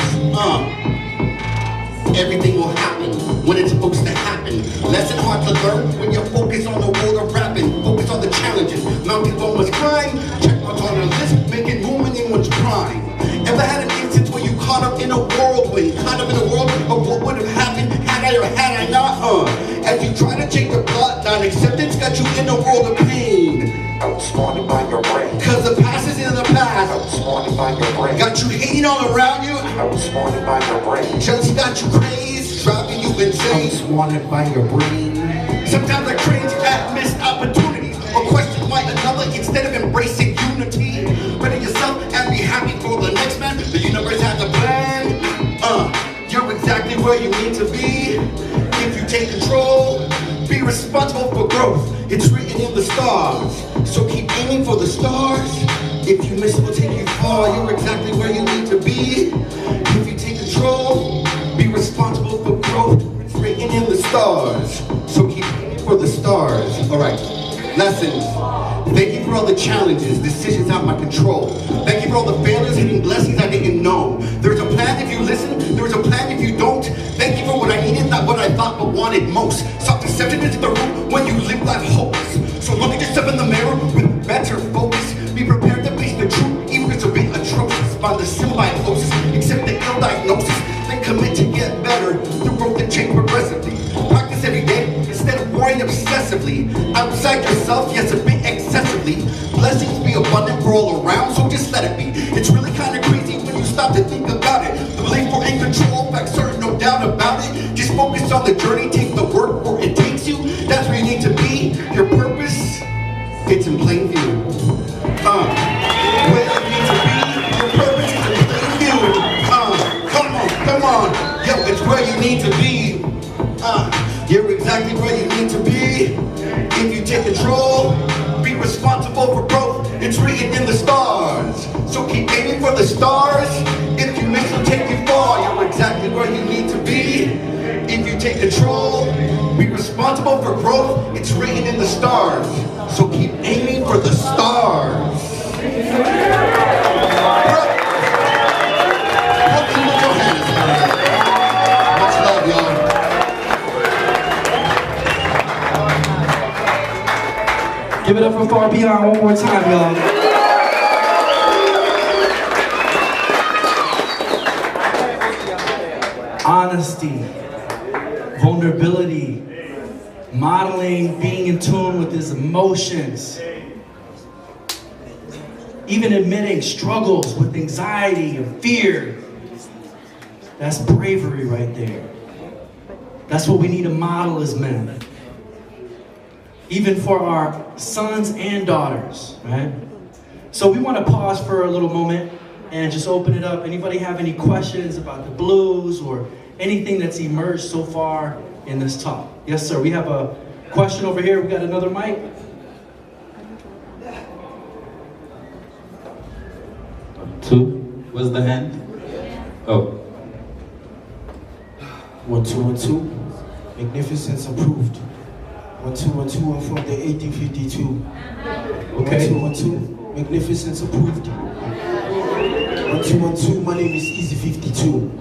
Everything will happen when it's supposed to happen. Lesson hard to learn when you focus on the world of rapping. Focus on the challenges. Mountains one must climb. Check marks on a list. Make it movement in one's prime. Ever had an instance where you caught up in a whirlwind? Caught up in a whirl of what would have happened had I or had I not? As you try to change the bloodline, acceptance got you in a world of pain. Outsmarted by your brain. Cause the past is in the past. Outsmarted by your brain. Got you hating all around you. Outsmarted by your brain. Jealousy got you crazed, driving you insane. Outsmarted by your brain. Sometimes I cringe at missed opportunities, or question why another instead of embracing unity. Better yourself and be happy for the next man. The universe has a plan. You're exactly where you need to be. If you take control, be responsible for growth. It's written in the stars. So keep aiming for the stars. If you miss, it will take you far. You're exactly where you need to be. If you take control, be responsible for growth. It's written in the stars. So keep aiming for the stars. All right, lessons. Thank you for all the challenges, decisions out of my control. Thank you for all the failures, hitting blessings I didn't know. There's a plan if you listen, there's a plan if you don't. Thank you for what I needed, not what I thought but wanted most. Self-deception is the root when you live life hopeless. So look at yourself in the mirror with better focus. Be prepared to face the truth, even if it's a bit atrocious. Find the symbiosis, accept the ill diagnosis. Then commit to get better, through growth and change progressively. Practice every day instead of worrying obsessively. Outside yourself, yes, a bit excessively. Blessings be abundant for all around, so just let it be. It's really kind of crazy when you stop to think about it. The belief we're in control, fact certain, no doubt about it. Just focus on the journey, take the work where it takes you. That's where you need to be. Your purpose, it's in plain view. Where you need to be, your purpose is in plain view. Come on, yo, it's where you need to be. You're exactly where you need to be. If you take control, be responsible for growth. It's written in the stars. So keep aiming for the stars. If you miss, it'll take you far. You're exactly where you need to be. If you take control, be responsible for growth. It's written in the stars. So keep aiming for the stars. Much love, y'all. Give it up for Far Beyond one more time, y'all. Honesty, vulnerability, modeling, being in tune with his emotions, even admitting struggles with anxiety and fear. That's bravery right there. That's what we need to model as men. Even for our sons and daughters, right? So we want to pause for a little moment and just open it up. Anybody have any questions about the blues or anything that's emerged so far in this talk? Yes, sir. We have a question over here. We got another mic. Two. Where's the hand? Oh. 1 2 1 2. Magnificence approved. 1 2 1 2. I'm from the 1852. Okay. 1 2 1 2. Magnificence approved. 1 2 1 2. My name is Easy 52.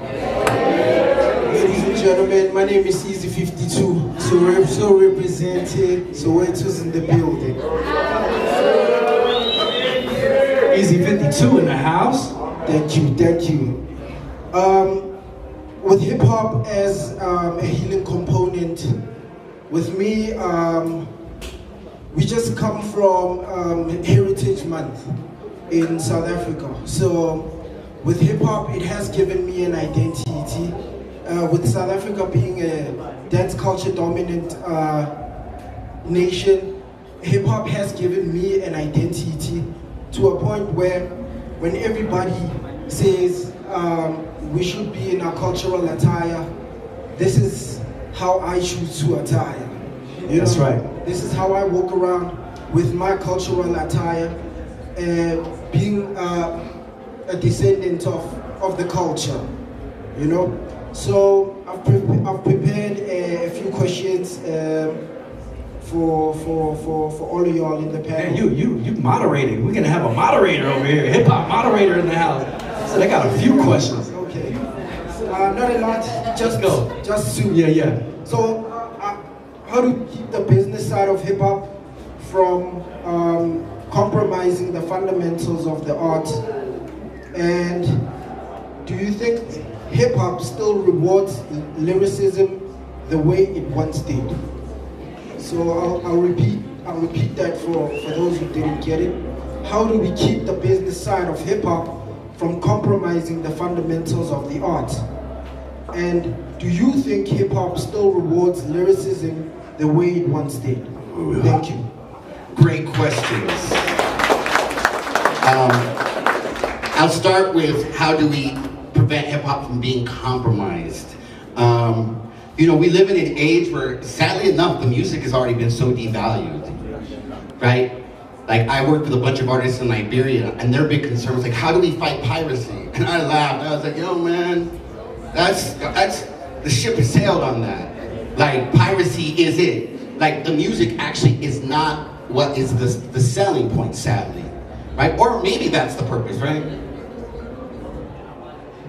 Ladies and gentlemen, my name is Easy 52. So represented. So it was in the building. Easy 52 in the house. Thank you, thank you. With hip hop as a healing component, with me, we just come from Heritage Month in South Africa. So with hip hop, it has given me an identity. with South Africa being a dance culture dominant nation, hip hop has given me an identity to a point where when everybody says we should be in our cultural attire, this is how I choose to attire. You That's know? right. This is how I walk around with my cultural attire, being a descendant of the culture, you know. So I've prepared a few questions for all of y'all in the panel. Man, you moderating. We're gonna have a moderator over here, hip hop moderator in the house. So they got a few questions. Okay. Not a lot. Just go. Just two. Yeah. So, how do you keep the business side of hip hop from compromising the fundamentals of the art? And do you think hip hop still rewards lyricism the way it once did? So I'll repeat that for those who didn't get it. How do we keep the business side of hip hop from compromising the fundamentals of the art? And do you think hip hop still rewards lyricism the way it once did? Thank you. Great questions. I'll start with how do we prevent hip hop from being compromised? You know, we live in an age where, sadly enough, the music has already been so devalued, right? Like, I worked with a bunch of artists in Liberia, and their big concern was like, how do we fight piracy? And I laughed. I was like, yo, man, that's the ship has sailed on that. Like, piracy is it. Like, the music actually is not what is the selling point, sadly, right? Or maybe that's the purpose, right?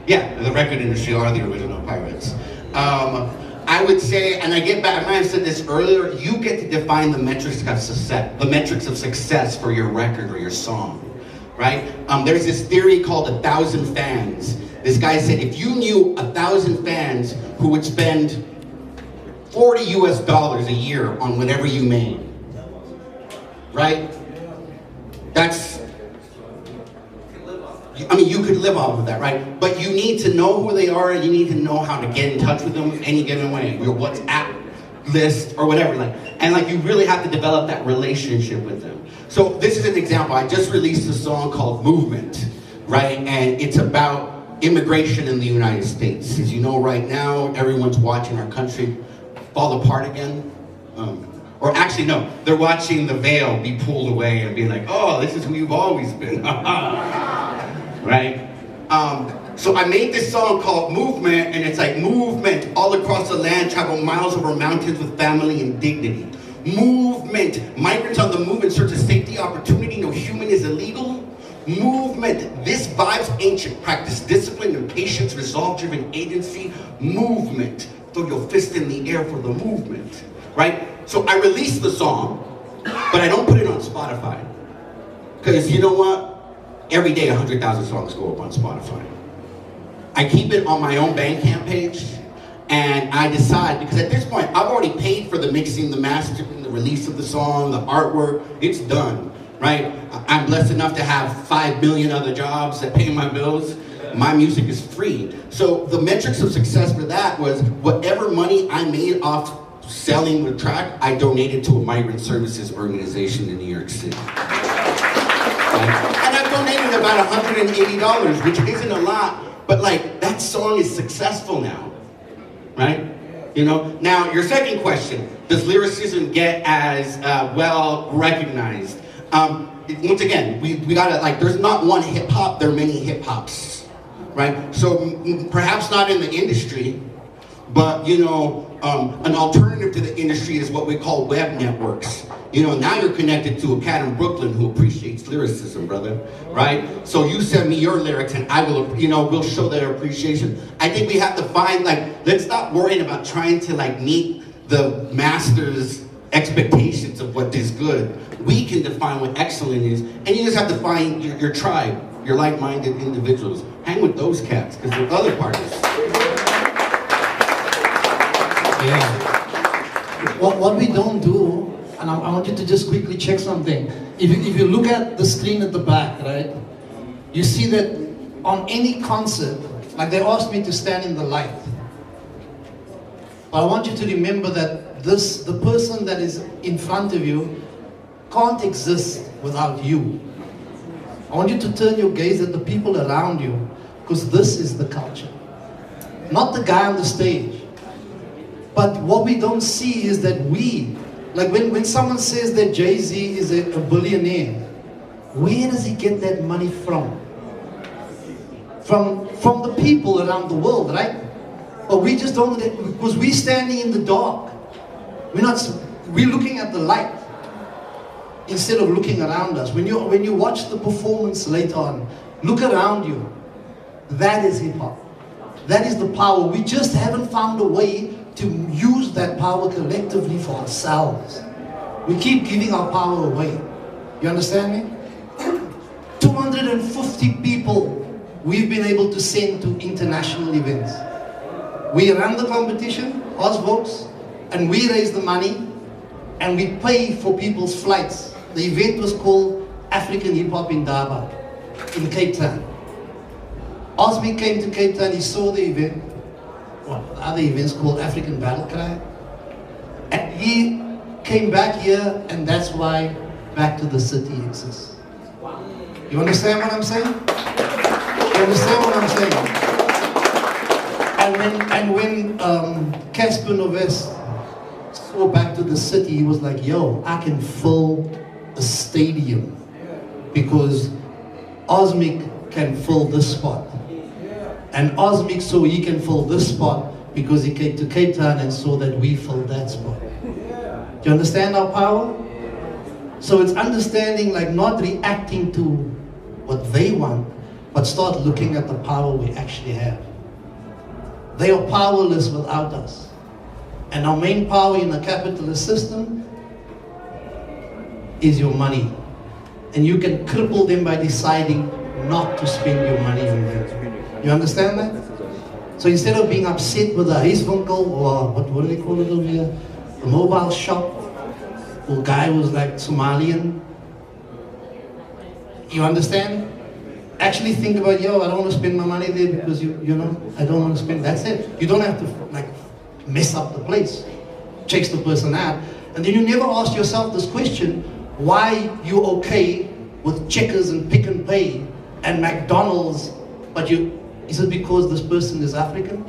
Yeah, the record industry are the original pirates. I would say, and I get back, I might have said this earlier, you get to define the metrics of success for your record or your song, right? There's this theory called 1,000 fans. This guy said, if you knew 1,000 fans who would spend $40 US a year on whatever you made, right? I mean, you could live off of that, right? But you need to know who they are, and you need to know how to get in touch with them any given way, your WhatsApp list or whatever, and you really have to develop that relationship with them. So this is an example. I just released a song called Movement, right? And it's about immigration in the United States. As you know, right now, everyone's watching our country fall apart again. Or actually, no, they're watching the veil be pulled away and being like, oh, this is who you've always been. Right? So I made this song called Movement, and it's like movement all across the land, travel miles over mountains with family and dignity. Movement, migrants on the move in search of safety, opportunity, no human is illegal. Movement, this vibe's ancient practice, discipline and patience, resolve-driven agency. Movement, throw your fist in the air for the movement, right? So I released the song, but I don't put it on Spotify. Because you know what? Every day 100,000 songs go up on Spotify. I keep it on my own Bandcamp page, and I decide, because at this point, I've already paid for the mixing, the mastering, the release of the song, the artwork, it's done, right? I'm blessed enough to have 5 million other jobs that pay my bills. My music is free. So the metrics of success for that was whatever money I made off selling the track, I donated to a migrant services organization in New York City. And I've donated about $180, which isn't a lot, but that song is successful now, right? You know. Now, your second question: does lyricism get as well recognized? Once again, we gotta there's not one hip hop. There are many hip hops, right? So perhaps not in the industry, but you know, an alternative to the industry is what we call web networks. You know, now you're connected to a cat in Brooklyn who appreciates lyricism, brother, right? So you send me your lyrics and I will, you know, we'll show their appreciation. I think we have to find, let's stop worrying about trying to, meet the master's expectations of what is good. We can define what excellent is, and you just have to find your tribe, your like-minded individuals. Hang with those cats, because they're other parties. Yeah. What we don't do, and I want you to just quickly check something. If you look at the screen at the back, right, you see that on any concert, they asked me to stand in the light. But I want you to remember that the person that is in front of you can't exist without you. I want you to turn your gaze at the people around you, because this is the culture. Not the guy on the stage. But what we don't see is that like when someone says that Jay-Z is a billionaire, where does he get that money from? From the people around the world, right? But we just don't, because we're standing in the dark. We're looking at the light instead of looking around us. When you watch the performance later on, look around you. That is hip-hop. That is the power. We just haven't found a way to use that power collectively for ourselves. We keep giving our power away. You understand me? 250 people we've been able to send to international events. We run the competition, us folks, and we raise the money, and we pay for people's flights. The event was called African Hip Hop in Durban, in Cape Town. Osby came to Cape Town, he saw the event, the other events called African Battle Cry, and he came back here, and that's why Back to the City exists. You understand what I'm saying? You understand what I'm saying? And when Casper Noves saw Back to the City, he was like, yo, I can fill a stadium because Osmic can fill this spot. And Osmic saw he can fill this spot because he came to Cape Town and saw that we filled that spot. Do you understand our power? So it's understanding, like, not reacting to what they want, but start looking at the power we actually have. They are powerless without us. And our main power in a capitalist system is your money. And you can cripple them by deciding not to spend your money on them. You understand that? So instead of being upset with a huiswinkel or what do they call it over here? A mobile shop, or guy who's like Somalian. You understand? Actually think about, yo, I don't want to spend my money there because you know, I don't want to spend, that's it. You don't have to like mess up the place. Chase the person out. And then you never ask yourself this question, why you okay with Checkers and Pick and Pay and McDonald's, but is it because this person is African?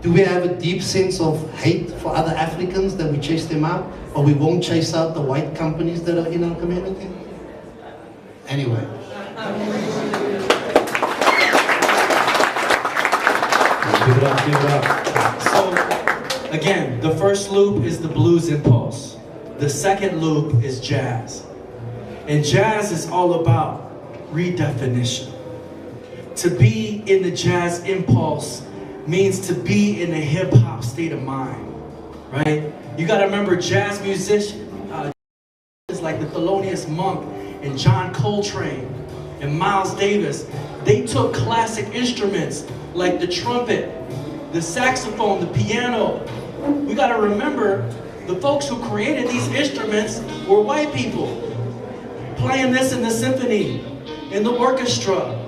Do we have a deep sense of hate for other Africans that we chase them out, or we won't chase out the white companies that are in our community? Anyway. Give it up, give it up. So, again, the first loop is the blues impulse. The second loop is jazz. And jazz is all about redefinition. To be in the jazz impulse means to be in a hip-hop state of mind, right? You gotta remember, jazz musicians like the Thelonious Monk and John Coltrane and Miles Davis, they took classic instruments like the trumpet, the saxophone, the piano. We gotta remember, the folks who created these instruments were white people playing this in the symphony, in the orchestra.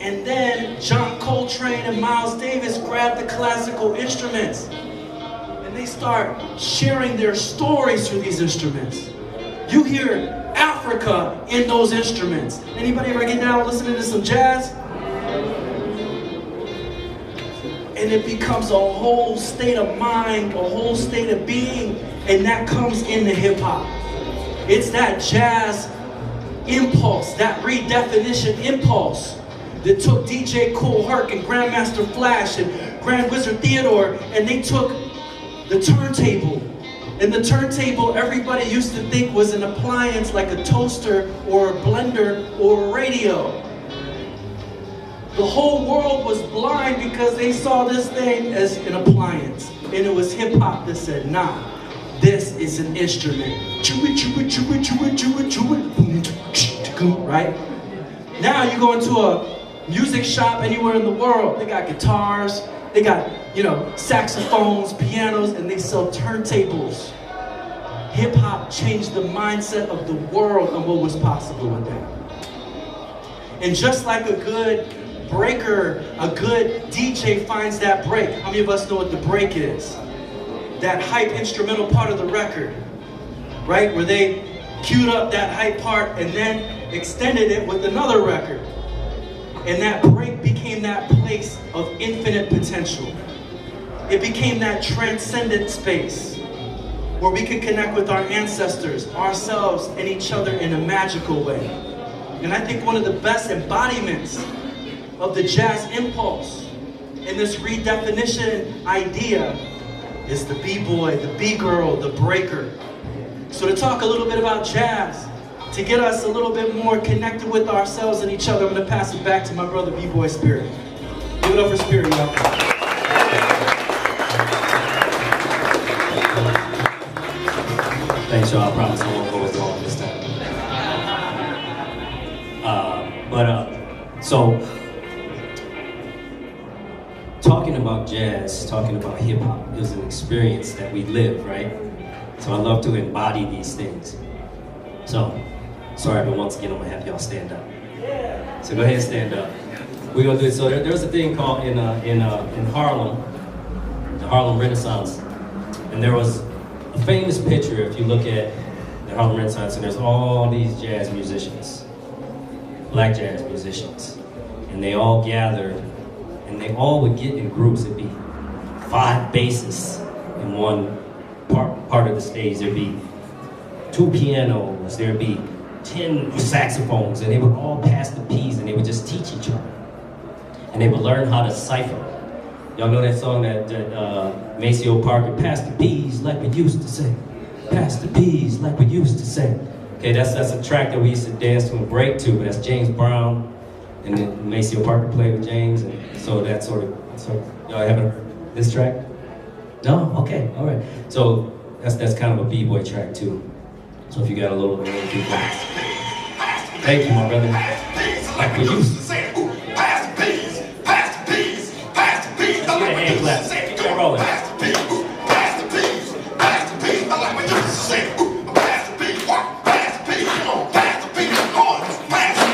And then John Coltrane and Miles Davis grabbed the classical instruments and they start sharing their stories through these instruments. You hear Africa in those instruments. Anybody ever get down listening to some jazz? And it becomes a whole state of mind, a whole state of being, and that comes into hip hop. It's that jazz impulse, that redefinition impulse that took DJ Kool Herc and Grandmaster Flash and Grand Wizard Theodore, and they took the turntable. And the turntable, everybody used to think was an appliance like a toaster or a blender or a radio. The whole world was blind because they saw this thing as an appliance. And it was hip hop that said, nah, this is an instrument. Chew it, chew it, chew it, chew it, chew it, chew it. Right? Now you go into a music shop anywhere in the world, they got guitars, they got, you know, saxophones, pianos, and they sell turntables. Hip hop changed the mindset of the world on what was possible with that. And just like a good breaker, a good DJ finds that break. How many of us know what the break is? That hype instrumental part of the record, right? Where they queued up that hype part and then extended it with another record. And that break became that place of infinite potential. It became that transcendent space where we could connect with our ancestors, ourselves, and each other in a magical way. And I think one of the best embodiments of the jazz impulse in this redefinition idea is the B-boy, the B-girl, the breaker. So to talk a little bit about jazz, to get us a little bit more connected with ourselves and each other, I'm going to pass it back to my brother B-boy Spirit. Give it up for Spirit, y'all. Thanks, y'all. I promise I won't go as long this time. So talking about jazz, talking about hip hop is an experience that we live, right? So I love to embody these things. So, sorry, but once again, I'm gonna have y'all stand up. So go ahead and stand up. We're gonna do it. So there's a thing called in Harlem, the Harlem Renaissance, and there was a famous picture. If you look at the Harlem Renaissance, and there's all these jazz musicians, black jazz musicians, and they all gathered, and they all would get in groups. It'd be 5 bassists in one part of the stage. There'd be 2 pianos. There'd be 10 saxophones, and they would all pass the P's, and they would just teach each other, and they would learn how to cipher. Y'all know that song that Maceo Parker, pass the P's like we used to say. Pass the P's like we used to say. Okay, that's a track that we used to dance to and break to, but that's James Brown, and then Maceo Parker played with James, and so that sort of, y'all haven't heard this track? No? Okay, all right. So that's kind of a B-boy track too. So if you got a little thank you, my brother. Like we used to say, pass the P's, pass the P's, pass the P's. Let's get a hand clap. Keep it rolling. Pass the P's, pass the P's, pass the P's. I like we used to say, pass the P's, pass the P's, come on, pass the P's, come on, pass it.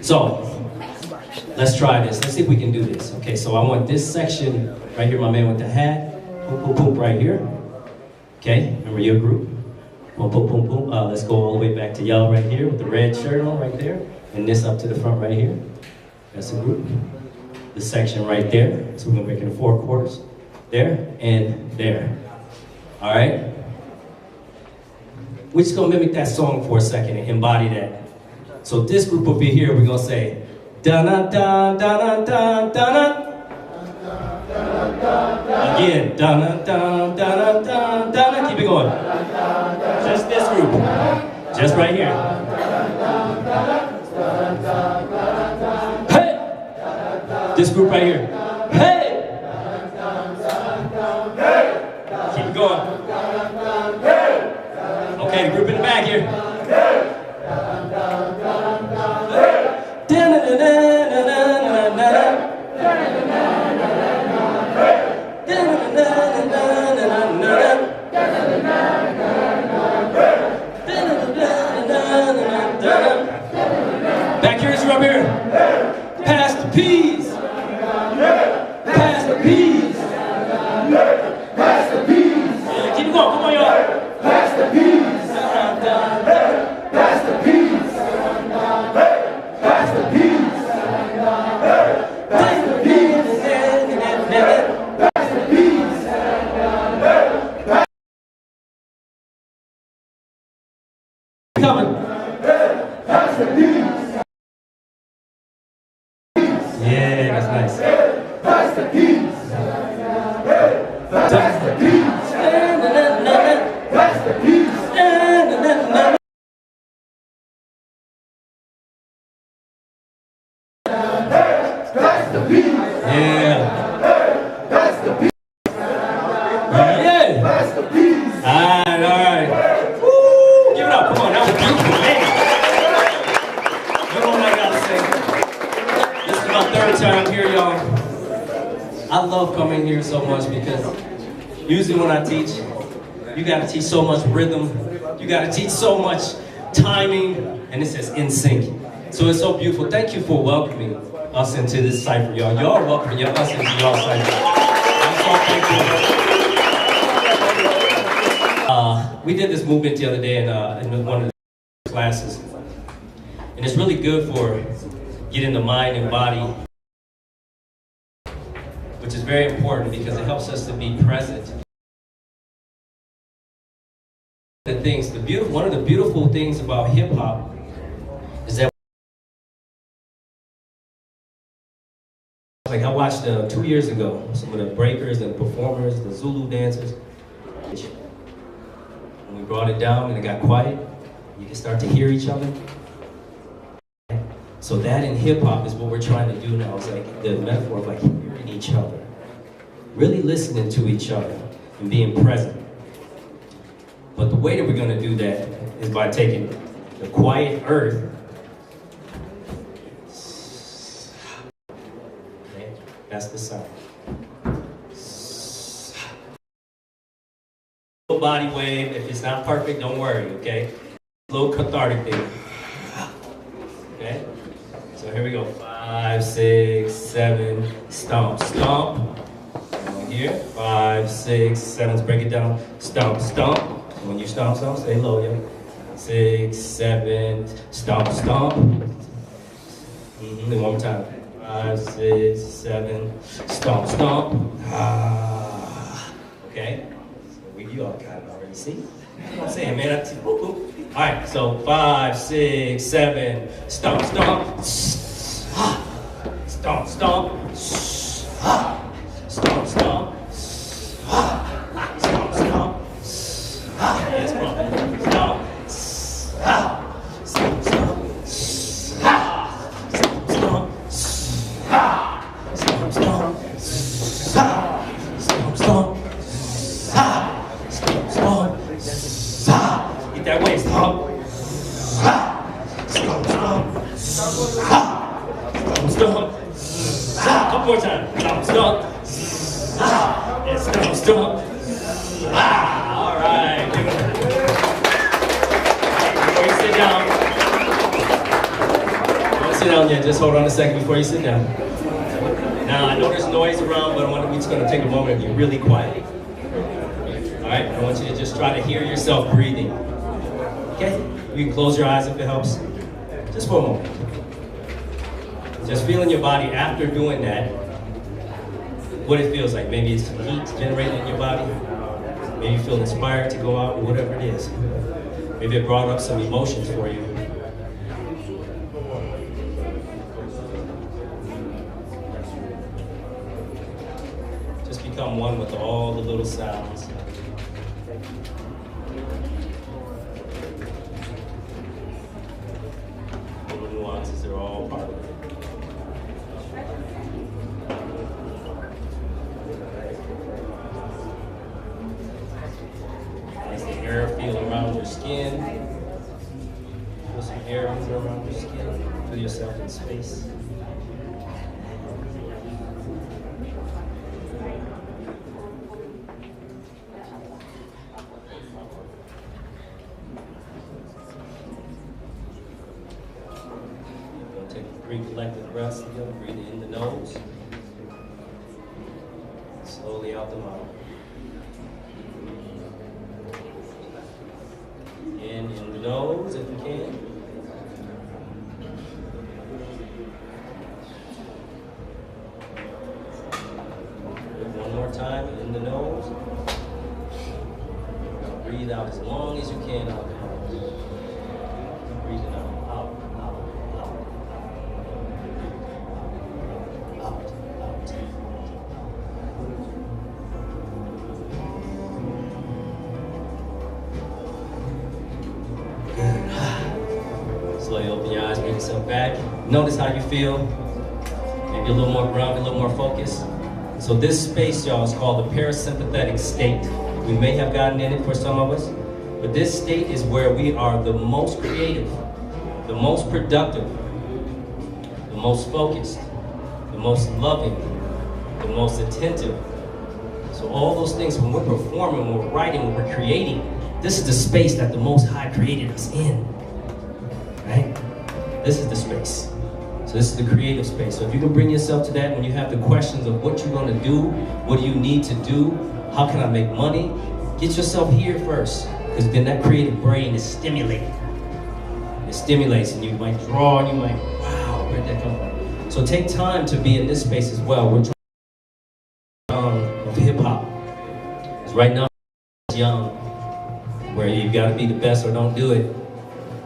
So, let's try this. Let's see if we can do this. Okay, so I want this section right here, my man with the hat. Boom, boom, boom, right here. Okay, remember your group? Boom, boom, boom, boom. Let's go all the way back to y'all right here with the red shirt on right there. And this up to the front right here. That's a group. The section right there. So we're gonna break into 4 quarters. There and there. All right? We're just gonna mimic that song for a second and embody that. So this group over here, we're gonna say da da da da da da da. Again, da da da da da da. Keep it going. Just this group, just right here. Hey, this group right here. Hey, keep it going. Okay, the group in the back here. Back here is up here. Pass the P's. love coming here so much because usually when I teach, you gotta teach so much rhythm, you gotta teach so much timing, and it's just in sync. So it's so beautiful. Thank you for welcoming us into this cipher, y'all. Y'all are welcoming us into y'all cipher. I'm so thankful. We did this movement the other day in one of the classes. And it's really good for getting the mind and body, which is very important because it helps us to be present. One of the beautiful things about hip hop is that, like I watched 2 years ago, some of the breakers and performers, the Zulu dancers. When we brought it down and it got quiet, you can start to hear each other. So that in hip hop is what we're trying to do now. It's like the metaphor of like hearing each other, really listening to each other and being present. But the way that we're going to do that is by taking the quiet earth. Okay, that's the sound. Little body wave. If it's not perfect, don't worry. Okay, a little cathartic thing. Okay. So here we go. 5, 6, 7, stomp, stomp. Here, 5, 6, 7. Let's break it down. Stomp, stomp. When you stomp, stomp, stay low, yo. 6, 7, stomp, stomp. Then one more time. 5, 6, 7, stomp, stomp. Okay. So you all got it already. See? That's what I'm saying, man. All right. So 5, 6, 7, stomp, stomp. Stomp, stomp. Stomp, stomp. Stomp, stomp. Yes, bro. Stomp. Stomp, stomp. Stomp, stomp. Stomp, stomp. Stomp, stomp. Stomp, stomp. Get that way, stomp. Stomp, stomp. Stomp, stomp. Couple more times. Stomp, stomp. And stomp, stomp. All right. Before you sit down, don't sit down yet. Just hold on a second before you sit down. Now, I know there's noise around, but we're just going to take a moment and be really quiet. All right? I want you to just try to hear yourself breathing. Okay? You can close your eyes if it helps. Just for a moment. Just feeling your body after doing that, what it feels like. Maybe it's heat generated in your body. Maybe you feel inspired to go out, or whatever it is. Maybe it brought up some emotions for you. Just become one with all the little sounds. Little nuances, they're all part of it. Air feel around your skin. Feel some air around your skin. Feel yourself in space. We'll take 3 collective breaths together. Breathe in the nose. Slowly out the mouth. In the nose, if you can. One more time, in the nose. Breathe out as long as you can out the nose. Breathe it out, out, out, out, out, out, out. Slowly open your eyes, bring yourself back. Notice how you feel. Maybe a little more grounded, a little more focused. So this space, y'all, is called the parasympathetic state. We may have gotten in it for some of us, but this state is where we are the most creative, the most productive, the most focused, the most loving, the most attentive. So all those things, when we're performing, when we're writing, when we're creating, this is the space that the Most High created us in, right? This is the space. So this is the creative space. So if you can bring yourself to that when you have the questions of what you're gonna do, what do you need to do, how can I make money, get yourself here first, because then that creative brain is stimulated. It stimulates and you might draw and you might, wow, where'd that come from? So take time to be in this space as well. We're trying of hip hop. Because right now it's young, where you gotta be the best or don't do it,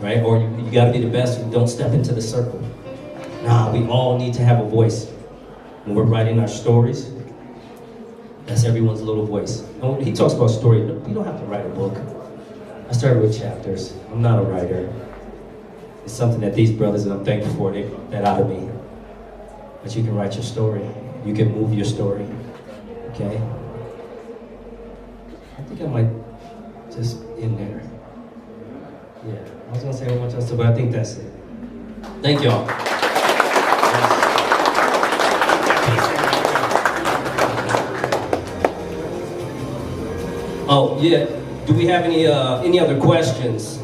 right? Or you gotta be the best or don't step into the circle. Nah, we all need to have a voice. When we're writing our stories, that's everyone's little voice. And he talks about story, you don't have to write a book. I started with chapters. I'm not a writer. It's something that these brothers, and I'm thankful for, they got that out of me. But you can write your story. You can move your story, okay? I think I might just end there. Yeah, I was gonna say a whole bunch of stuff, but I think that's it. Thank y'all. Oh, yeah, do we have any other questions?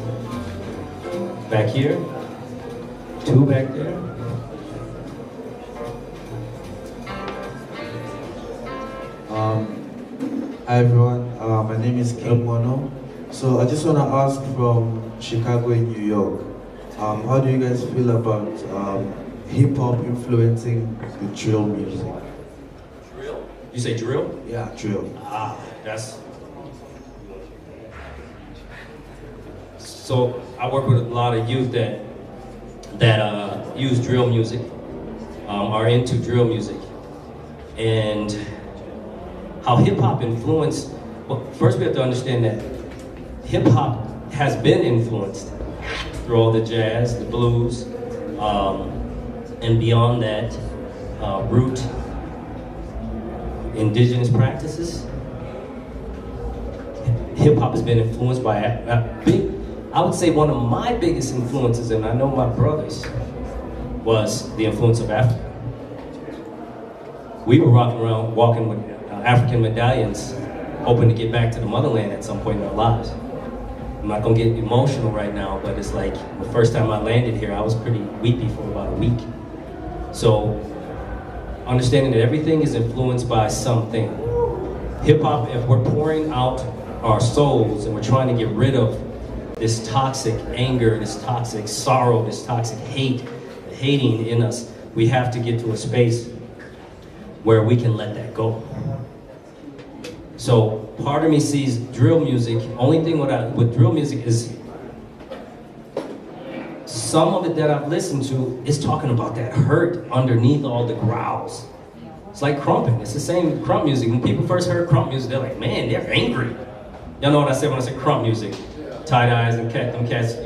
Back here? Two back there? Hi everyone, my name is King Mono. So I just want to ask from Chicago in New York, how do you guys feel about hip hop influencing the drill music? Drill? You say drill? Yeah, drill. Ah, that's... So I work with a lot of youth that use drill music, are into drill music, and how hip hop influenced. Well, first we have to understand that hip hop has been influenced through all the jazz, the blues, and beyond that, root indigenous practices. Hip hop has been influenced by I would say one of my biggest influences, and I know my brothers, was the influence of Africa. We were walking with African medallions, hoping to get back to the motherland at some point in our lives. I'm not gonna get emotional right now, but it's like the first time I landed here, I was pretty weepy for about a week. So, understanding that everything is influenced by something. Hip hop, if we're pouring out our souls and we're trying to get rid of this toxic anger, this toxic sorrow, this toxic hating in us, we have to get to a space where we can let that go. So part of me sees drill music, only thing with drill music is some of it that I've listened to is talking about that hurt underneath all the growls. It's like crumping, it's the same crump music. When people first heard crump music, they're like, man, they're angry. Y'all know what I said when I said crump music? Tie-dyes and them cats.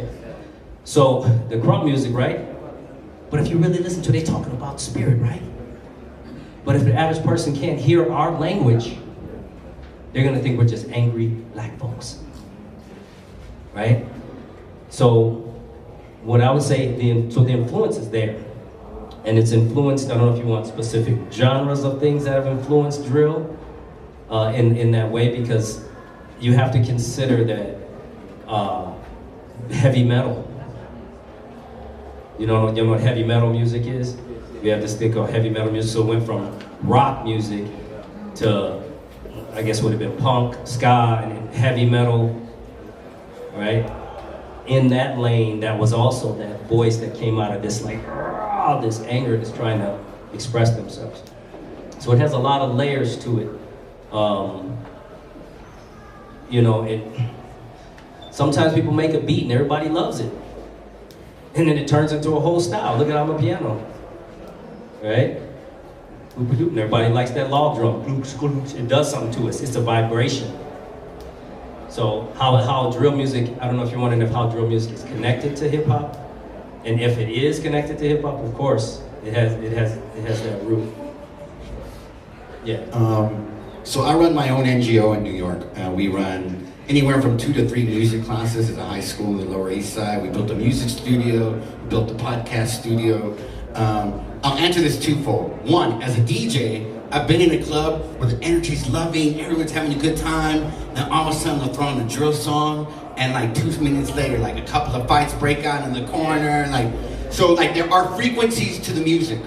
So the crump music, right? But if you really listen to it, they're talking about spirit, right? But if the average person can't hear our language, they're gonna think we're just angry black folks, right? So what I would say, the influence is there. And it's influenced, I don't know if you want specific genres of things that have influenced drill in that way, because you have to consider that heavy metal. You know what heavy metal music is? We have this thing called heavy metal music. So it went from rock music to, I guess would have been punk, ska, and heavy metal, right? In that lane, that was also that voice that came out of this like, this anger that's trying to express themselves. So it has a lot of layers to it. You know, sometimes people make a beat and everybody loves it. And then it turns into a whole style. Look at I'm a piano, right? And everybody likes that log drum. It does something to us. It's a vibration. So how drill music, I don't know if you're wondering if how drill music is connected to hip hop. And if it is connected to hip hop, of course, it has that root. Yeah. So I run my own NGO in New York. We run anywhere from 2 to 3 music classes at a high school in the Lower East Side. We built a music studio, we built a podcast studio. I'll answer this twofold. One, as a DJ, I've been in a club where the energy's loving, everyone's having a good time, then all of a sudden they'll throw in a drill song, and like 2 minutes later, like a couple of fights break out in the corner, so there are frequencies to the music,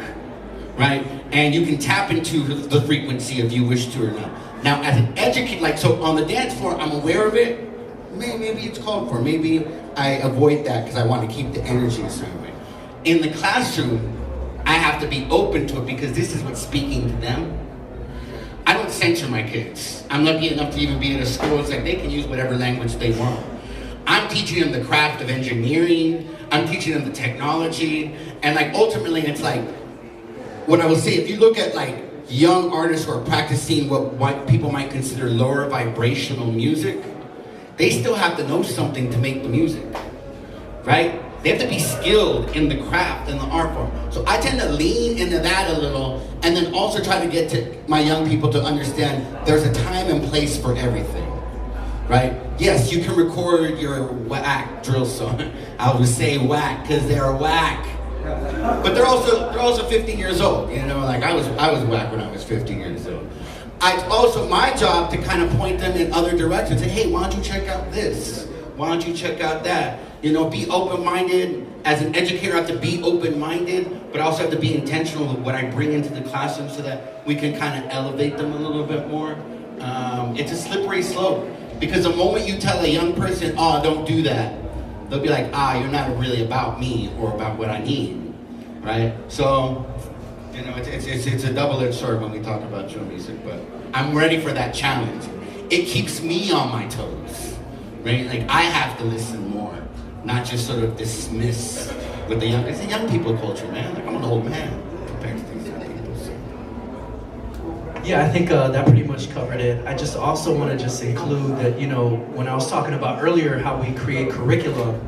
right? And you can tap into the frequency if you wish to or not. Now, as an educator, so on the dance floor, I'm aware of it. Maybe it's called for. Maybe I avoid that because I want to keep the energy a certain way. In the classroom, I have to be open to it because this is what's speaking to them. I don't censor my kids. I'm lucky enough to even be in a school. It's like they can use whatever language they want. I'm teaching them the craft of engineering. I'm teaching them the technology. And ultimately, it's what I will say, if you look at young artists who are practicing what people might consider lower vibrational music, they still have to know something to make the music, right? They have to be skilled in the craft and the art form. So I tend to lean into that a little, and then also try to get to my young people to understand there's a time and place for everything, right? Yes, you can record your whack drill song. I would say whack because they're whack. But they're also 15 years old, I was whack when I was 15 years old. It's also my job to kind of point them in other directions. Say, hey, why don't you check out this? Why don't you check out that? Be open-minded. As an educator, I have to be open-minded, but I also have to be intentional with what I bring into the classroom so that we can kind of elevate them a little bit more. It's a slippery slope because the moment you tell a young person, oh, don't do that, they'll be like, you're not really about me or about what I need, right? So, it's a double-edged sword when we talk about drill music, but I'm ready for that challenge. It keeps me on my toes, right? I have to listen more, not just sort of dismiss with the young. It's a young people culture, man. I'm an old man compared to these young people. So. Yeah, I think that pretty much covered it. I just also want to just include that, when I was talking about earlier how we create curriculum,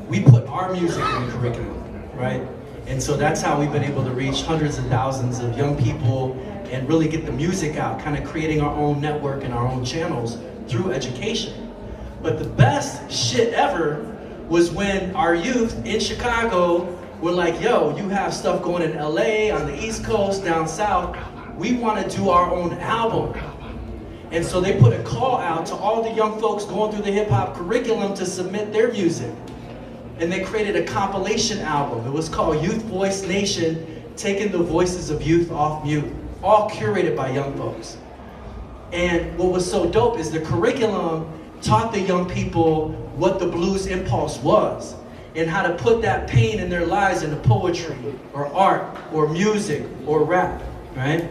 we put our music in the curriculum, right? And so that's how we've been able to reach hundreds of thousands of young people and really get the music out, kind of creating our own network and our own channels through education. But the best shit ever was when our youth in Chicago were like, yo, you have stuff going in LA, on the East Coast, down South. We want to do our own album. And so they put a call out to all the young folks going through the hip hop curriculum to submit their music. And they created a compilation album. It was called Youth Voice Nation, taking the voices of youth off mute, all curated by young folks. And what was so dope is the curriculum taught the young people what the blues impulse was and how to put that pain in their lives into poetry or art or music or rap, right?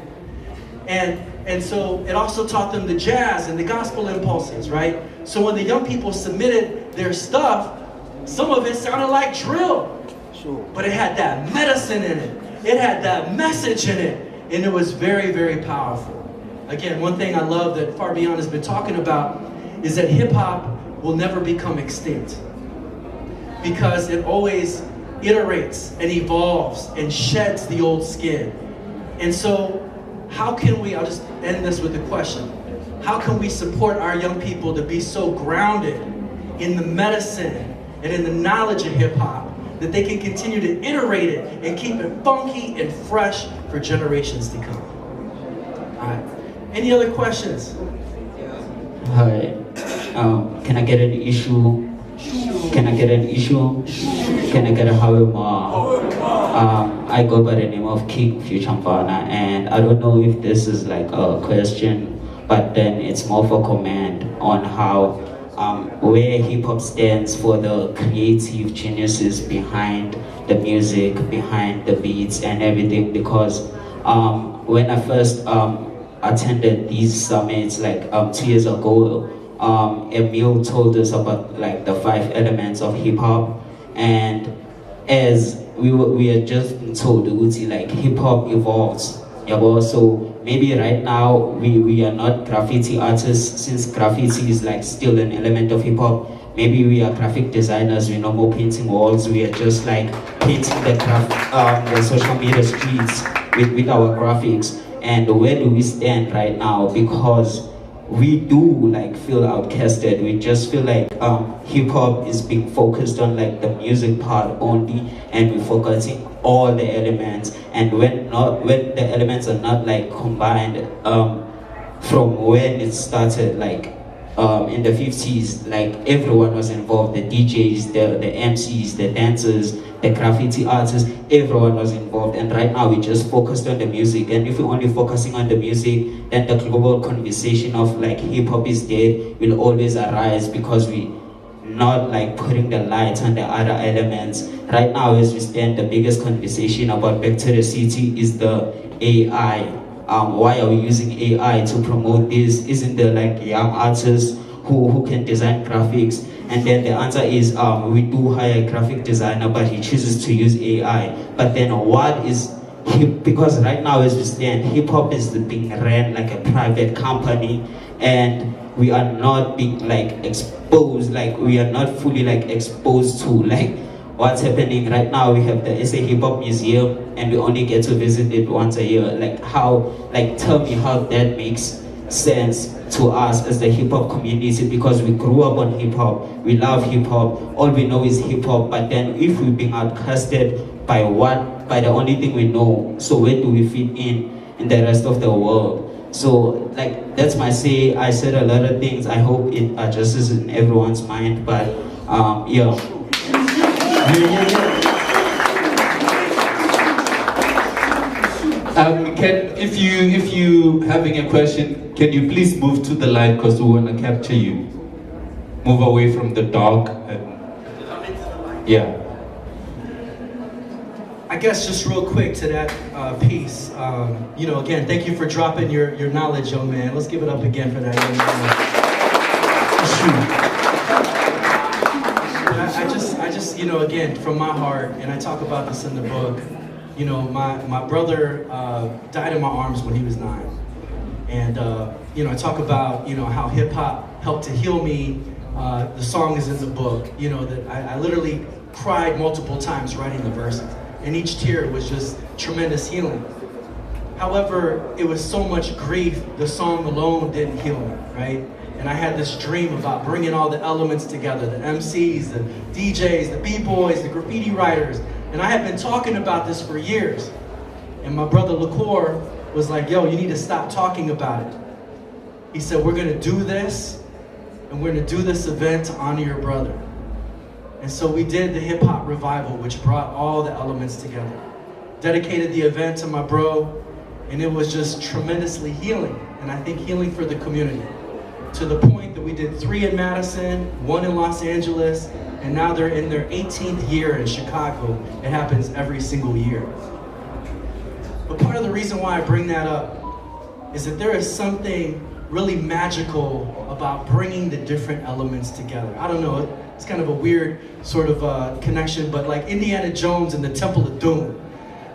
And so it also taught them the jazz and the gospel impulses, right? So when the young people submitted their stuff, some of it sounded like drill, but it had that medicine in it. It had that message in it, and it was very, very powerful. Again, one thing I love that Far Beyond has been talking about is that hip hop will never become extinct because it always iterates and evolves and sheds the old skin. And so how can we, I'll just end this with a question. How can we support our young people to be so grounded in the medicine and in the knowledge of hip hop that they can continue to iterate it and keep it funky and fresh for generations to come? All right. Any other questions? Hi. Can I get an issue? Can I get an issue? Can I get a I go by the name of King Fuchampana, and I don't know if this is like a question, but then it's more of a comment on how where hip hop stands for the creative geniuses behind the music, behind the beats and everything. Because when I first attended these summits like 2 years ago, Emil told us about like the 5 elements of hip hop, and as we are just told like hip hop evolves. So maybe right now we are not graffiti artists, since graffiti is like still an element of hip hop. Maybe we are graphic designers, we're no more painting walls, we are just like painting the social media streets with our graphics. And where do we stand right now? Because we do like feel outcasted. We just feel like hip hop is being focused on like the music part only, and we're forgetting all the elements, and when the elements are not like combined, from when it started, like in the 50s, like everyone was involved, the DJs, the MCs, the dancers, the graffiti artists, everyone was involved. And right now we just focused on the music, and if we're only focusing on the music, then the global conversation of like hip-hop is dead will always arise, because we not like putting the light on the other elements. Right now as we stand, the biggest conversation about Back to the City is the AI. Why are we using AI to promote this? Isn't there like young artists who can design graphics? And then the answer is we do hire a graphic designer, but he chooses to use AI. But then what is because right now as we stand, hip-hop is being ran like a private company, and we are not being like exposed, like we are not fully like exposed to like what's happening. Right now we have the SA Hip Hop Museum, and we only get to visit it once a year. Like how, like tell me how that makes sense to us as the hip hop community, because we grew up on hip hop, we love hip hop, all we know is hip hop. But then if we're being outcasted by the only thing we know, so where do we fit in the rest of the world? So like that's my say. I said a lot of things. I hope it adjusts in everyone's mind, but yeah. If you having a question, can you please move to the light, because we want to capture you. Move away from the dark. Yeah. I guess just real quick to that piece, you know, again, thank you for dropping your knowledge, young man. Let's give it up again for that young man. I just, you know, again, from my heart, and I talk about this in the book, you know, my brother died in my arms when he was 9. And, you know, I talk about, you know, how hip hop helped to heal me. The song is in the book, you know, that I literally cried multiple times writing the verses. And each tear was just tremendous healing. However, it was so much grief, the song alone didn't heal me, right? And I had this dream about bringing all the elements together, the MCs, the DJs, the B-boys, the graffiti writers. And I had been talking about this for years. And my brother LaCour was like, yo, you need to stop talking about it. He said, we're gonna do this, and we're gonna do this event to honor your brother. And so we did the hip hop revival, which brought all the elements together. Dedicated the event to my bro, and it was just tremendously healing. And I think healing for the community. To the point that we did 3 in Madison, 1 in Los Angeles, and now they're in their 18th year in Chicago. It happens every single year. But part of the reason why I bring that up is that there is something really magical about bringing the different elements together. I don't know, it's kind of a weird sort of connection, but like Indiana Jones and the Temple of Doom,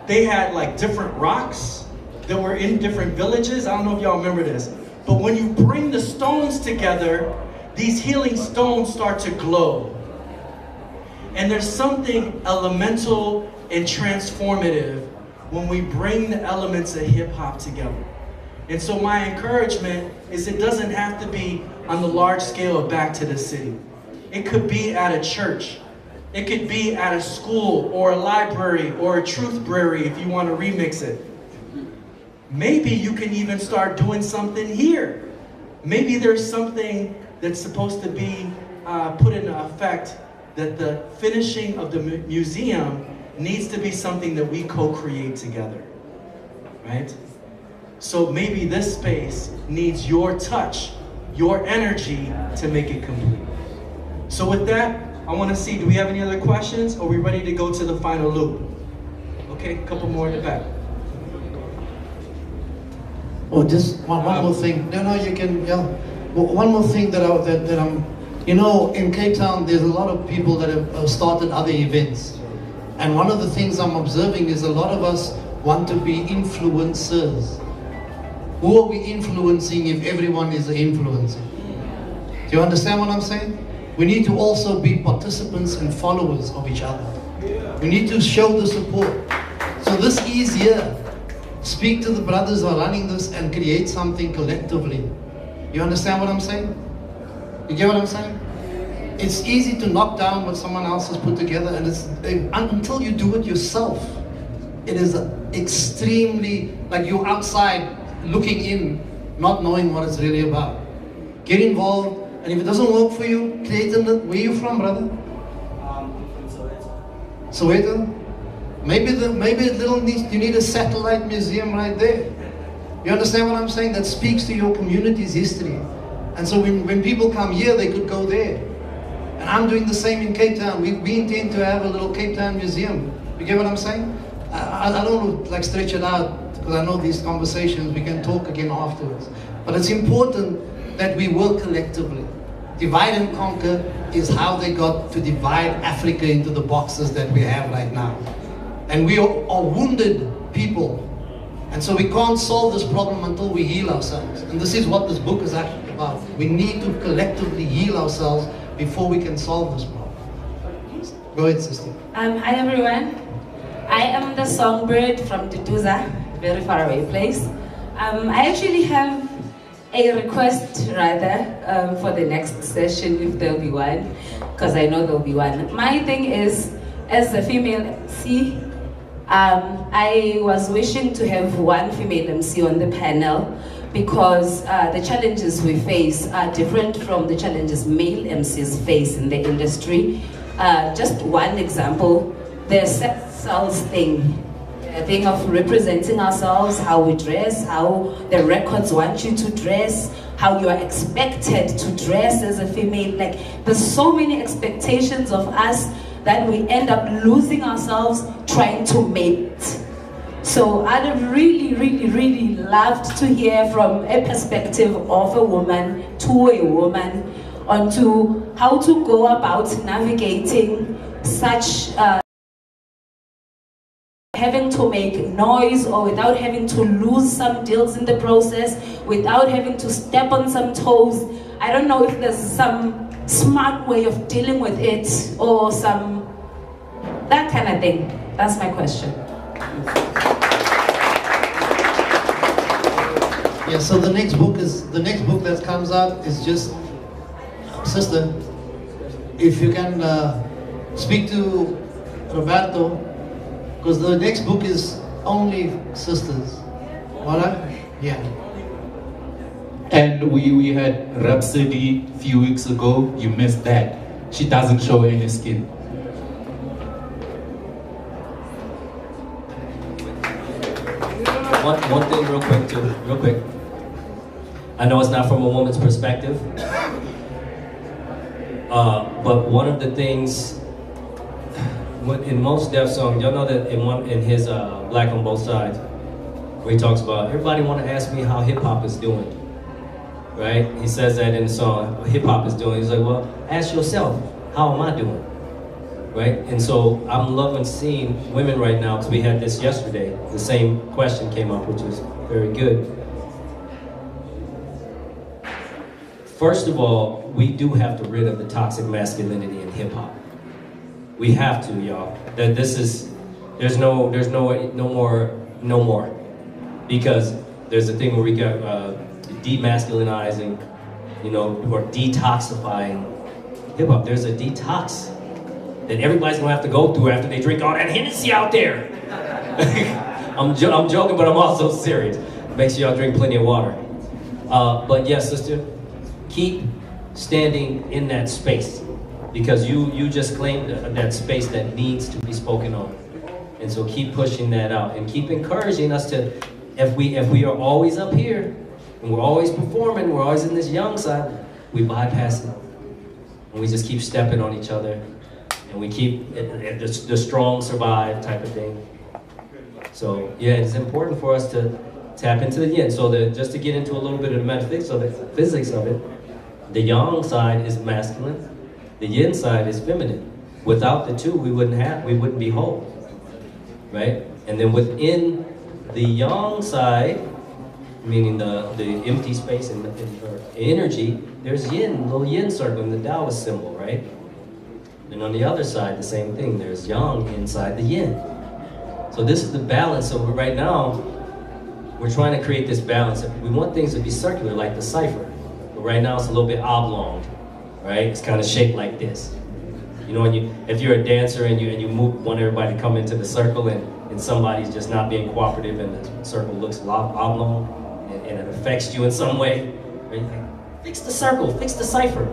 they had like different rocks that were in different villages. I don't know if y'all remember this, but when you bring the stones together, these healing stones start to glow. And there's something elemental and transformative when we bring the elements of hip hop together. And so my encouragement is it doesn't have to be on the large scale of Back to the City. It could be at a church. It could be at a school or a library or a truth brewery if you want to remix it. Maybe you can even start doing something here. Maybe there's something that's supposed to be put into effect, that the finishing of the museum needs to be something that we co-create together, right? So maybe this space needs your touch, your energy to make it complete. So with that, I want to see, do we have any other questions? Or are we ready to go to the final loop? Okay, a couple more in the back. Oh, just one more thing. No, you can, yeah. One more thing that I'm, you know, in Cape Town, there's a lot of people that have started other events. And one of the things I'm observing is a lot of us want to be influencers. Who are we influencing if everyone is an influencer? Do you understand what I'm saying? We need to also be participants and followers of each other. We need to show the support. So this is here. Speak to the brothers who are running this and create something collectively. You understand what I'm saying? You get what I'm saying? It's easy to knock down what someone else has put together, and it's until you do it yourself. it is extremely, like you're outside looking in, not knowing what it's really about. Get involved, and if it doesn't work for you, create a, where are you from, brother? Soweto? Maybe a little you need a satellite museum right there. You understand what I'm saying? That speaks to your community's history. And so when people come here, they could go there. And I'm doing the same in Cape Town. We intend to have a little Cape Town museum. You get what I'm saying? I don't want to like stretch it out, because I know these conversations, we can talk again afterwards. But it's important that we work collectively. Divide and conquer is how they got to divide Africa into the boxes that we have right now. And we are wounded people. And so we can't solve this problem until we heal ourselves. And this is what this book is actually about. We need to collectively heal ourselves before we can solve this problem. Go ahead, sister. Hi everyone. I am the songbird from Duduza, very far away place. I actually have a request rather for the next session, if there'll be one, because I know there'll be one. My thing is, as a female MC, I was wishing to have one female MC on the panel, because the challenges we face are different from the challenges male MCs face in the industry. Just one example, the sex sells thing. A thing of representing ourselves, how we dress, how the records want you to dress, how you are expected to dress as a female. Like, there's so many expectations of us that we end up losing ourselves trying to mate. So I'd have really loved to hear from a perspective of a woman to a woman onto how to go about navigating such having to make noise, or without having to lose some deals in the process, without having to step on some toes. I don't know if there's some smart way of dealing with it, or some, that kind of thing. That's my question. Yeah, so the next book that comes out is just, sister, if you can speak to Roberto, because the next book is only sisters. Alright? Yeah. And we had Rhapsody a few weeks ago. You missed that. She doesn't show any skin. One thing real quick. I know it's not from a woman's perspective, but one of the things, in most Def songs, y'all know that in his Black on Both Sides, where he talks about, everybody want to ask me how hip-hop is doing, right? He says that in the song, hip-hop is doing. He's like, well, ask yourself, how am I doing, right? And so I'm loving seeing women right now, because we had this yesterday, the same question came up, which was very good. First of all, we do have to rid of the toxic masculinity in hip-hop. We have to, y'all. That this is, there's no more. Because there's a thing where we got demasculinizing, or detoxifying hip hop. There's a detox that everybody's gonna have to go through after they drink all that Hennessy out there. I'm joking, but I'm also serious. Make sure y'all drink plenty of water. But yes, sister, keep standing in that space. Because you just claimed that space that needs to be spoken on. And so keep pushing that out and keep encouraging us to, if we are always up here and we're always performing, we're always in this young side, we bypass it. And we just keep stepping on each other, and we keep the strong survive type of thing. So yeah, it's important for us to tap into the yin. So just to get into a little bit of the metaphysics of it, the yang side is masculine. The yin side is feminine. Without the two, we wouldn't be whole, right? And then within the yang side, meaning the empty space and energy, there's yin, little yin circle in the Taoist symbol, right? And on the other side, the same thing. There's yang inside the yin. So this is the balance. So right now, we're trying to create this balance. We want things to be circular, like the cipher. But right now, it's a little bit oblong. Right? It's kind of shaped like this. If you're a dancer and you want everybody to come into the circle, and and somebody's just not being cooperative and the circle looks oblong and it affects you in some way, right? Like, fix the circle, fix the cipher.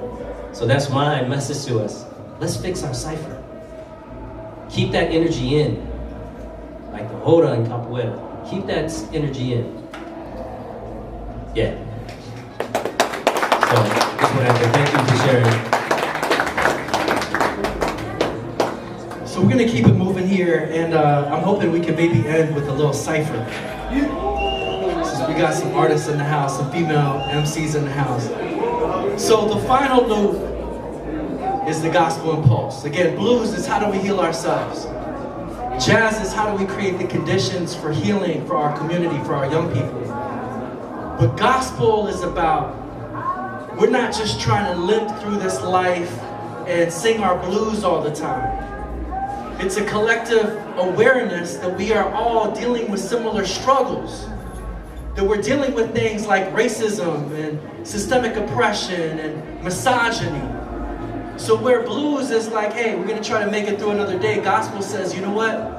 So that's my message to us. Let's fix our cipher. Keep that energy in. Like the Hora and Capoeira. Keep that energy in. Yeah. So, just want to thank you for sharing. So we're gonna keep it moving here, and I'm hoping we can maybe end with a little cipher. Since we got some artists in the house, some female MCs in the house. So the final loop is the gospel impulse. Again, blues is how do we heal ourselves. Jazz is how do we create the conditions for healing for our community, for our young people. But gospel is about, we're not just trying to limp through this life and sing our blues all the time. It's a collective awareness that we are all dealing with similar struggles. That we're dealing with things like racism and systemic oppression and misogyny. So where blues is like, hey, we're gonna try to make it through another day, gospel says, you know what?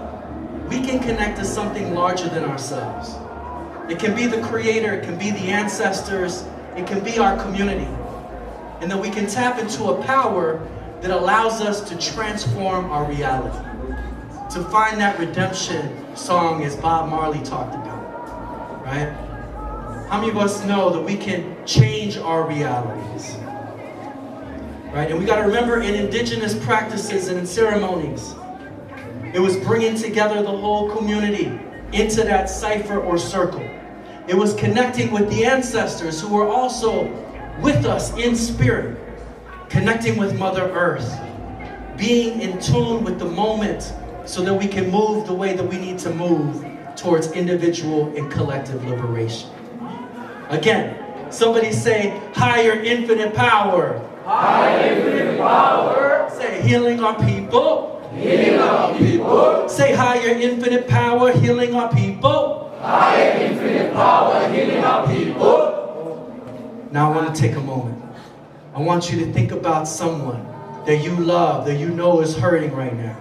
We can connect to something larger than ourselves. It can be the creator, it can be the ancestors, it can be our community. And that we can tap into a power that allows us to transform our reality. To find that redemption song as Bob Marley talked about, right? How many of us know that we can change our realities? Right? And we got to remember in indigenous practices and in ceremonies, it was bringing together the whole community into that cipher or circle. It was connecting with the ancestors who were also with us in spirit, connecting with Mother Earth, being in tune with the moment so that we can move the way that we need to move towards individual and collective liberation. Again, somebody say, higher infinite power. Higher infinite power. Say, healing our people. Healing our people. Say, higher infinite power, healing our people. Higher infinite power, healing our people. Now I want to take a moment. I want you to think about someone that you love, that you know is hurting right now.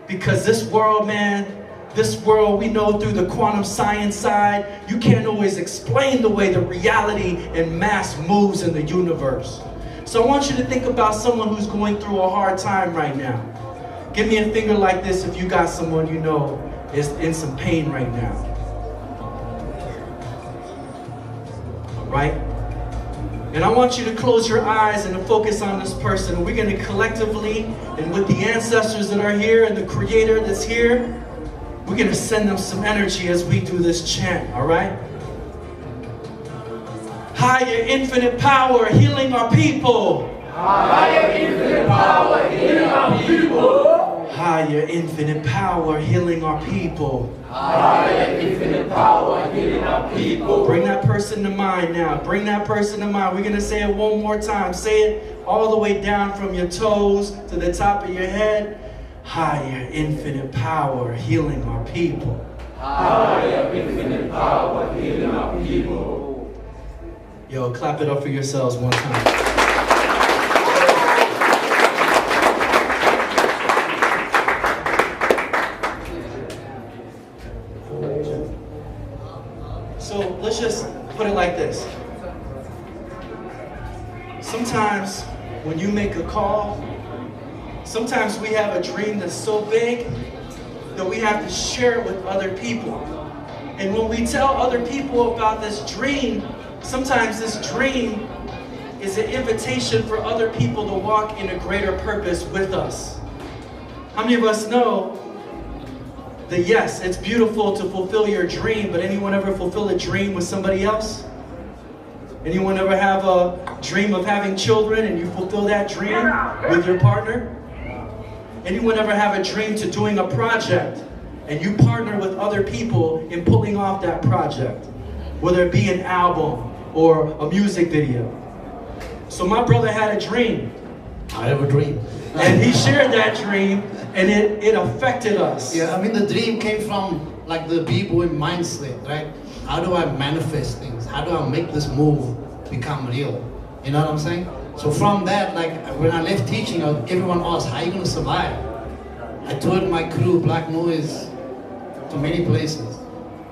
Because this world, man, this world, we know through the quantum science side, you can't always explain the way the reality and mass moves in the universe. So I want you to think about someone who's going through a hard time right now. Give me a finger like this if you got someone you know is in some pain right now. Right? And I want you to close your eyes and to focus on this person. And we're going to collectively, and with the ancestors that are here and the creator that's here, we're going to send them some energy as we do this chant, all right? Higher infinite power, healing our people. Higher infinite power, healing our people. Higher infinite power, healing our people. Higher infinite power, healing our people. Bring that person to mind now. Bring that person to mind. We're going to say it one more time. Say it all the way down from your toes to the top of your head. Higher infinite power, healing our people. Higher infinite power, healing our people. Yo, clap it up for yourselves one time. So let's just put it like this. Sometimes when you make a call, sometimes we have a dream that's so big that we have to share it with other people. And when we tell other people about this dream, sometimes this dream is an invitation for other people to walk in a greater purpose with us. How many of us know that yes, it's beautiful to fulfill your dream, but anyone ever fulfill a dream with somebody else? Anyone ever have a dream of having children and you fulfill that dream with your partner? Anyone ever have a dream to doing a project and you partner with other people in pulling off that project? Whether it be an album or a music video. So my brother had a dream. I have a dream. And he shared that dream and it affected us. Yeah, I mean the dream came from like the b-boy mindset, right? How do I manifest things? How do I make this move become real? You know what I'm saying? So from that, like when I left teaching, everyone asked, how are you gonna survive? I told my crew, Black Noise, to many places,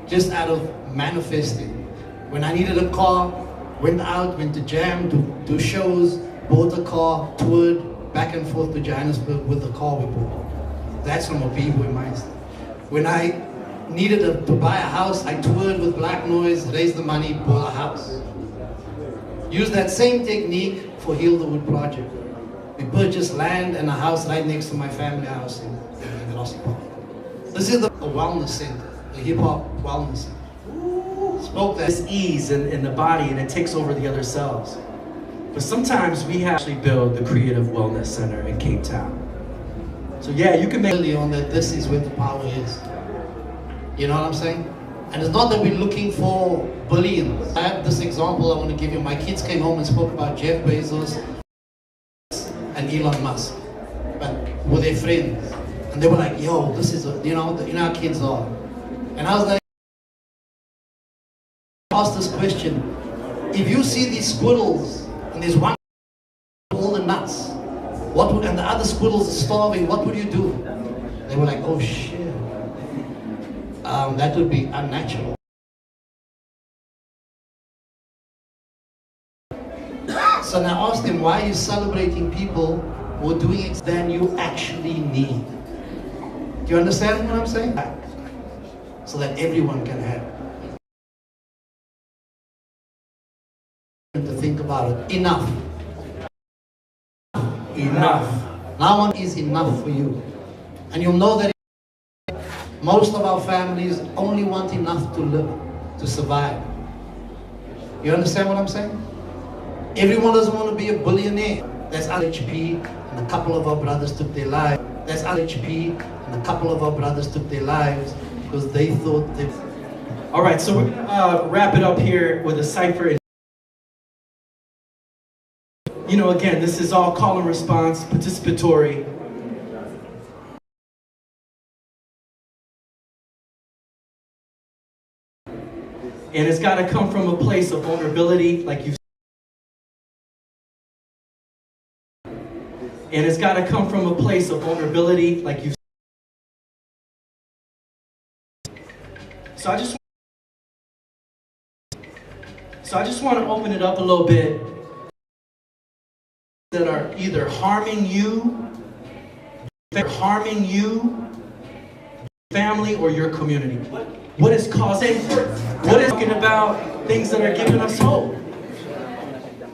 just out of manifesting. When I needed a car, went out, went to jam, to do shows, bought a car, toured back and forth to Johannesburg with the car we bought. That's from a B-boy mindset. When I needed to buy a house, I toured with Black Noise, raised the money, bought a house. Use that same technique for Heal the Wood project. We purchased land and a house right next to my family house in Rossi Park. This is a wellness center, a hip-hop wellness center. Spoke that ease in the body and it takes over the other cells. But sometimes we actually build the Creative Wellness Center in Cape Town. So yeah, you can make on that this is where the power is. You know what I'm saying? And it's not that we're looking for billions. I have this example I want to give you. My kids came home and spoke about Jeff Bezos and Elon Musk, but with their friends. And they were like, yo, this is, you know how kids are. And I was like, ask this question. If you see these squirrels, and there's one with all the nuts, and the other squirrels are starving, what would you do? They were like, oh shit. That would be unnatural. So now ask them, why are you celebrating people who are doing it than you actually need? Do you understand what I'm saying? So that everyone can have it. To think about it. Enough. Enough. Now one is enough for you. And you'll know that most of our families only want enough to live, to survive. You understand what I'm saying? Everyone doesn't want to be a billionaire. That's RHP, and a couple of our brothers took their lives. That's RHP, and a couple of our brothers took their lives because they thought they... All right, so we're gonna wrap it up here with a cipher. You know, again, this is all call and response, participatory. And it's got to come from a place of vulnerability, like you. And it's got to come from a place of vulnerability, like you. So I just want to open it up a little bit. That are either harming you, family, or your community. What is causing? What is talking about things that are giving us hope?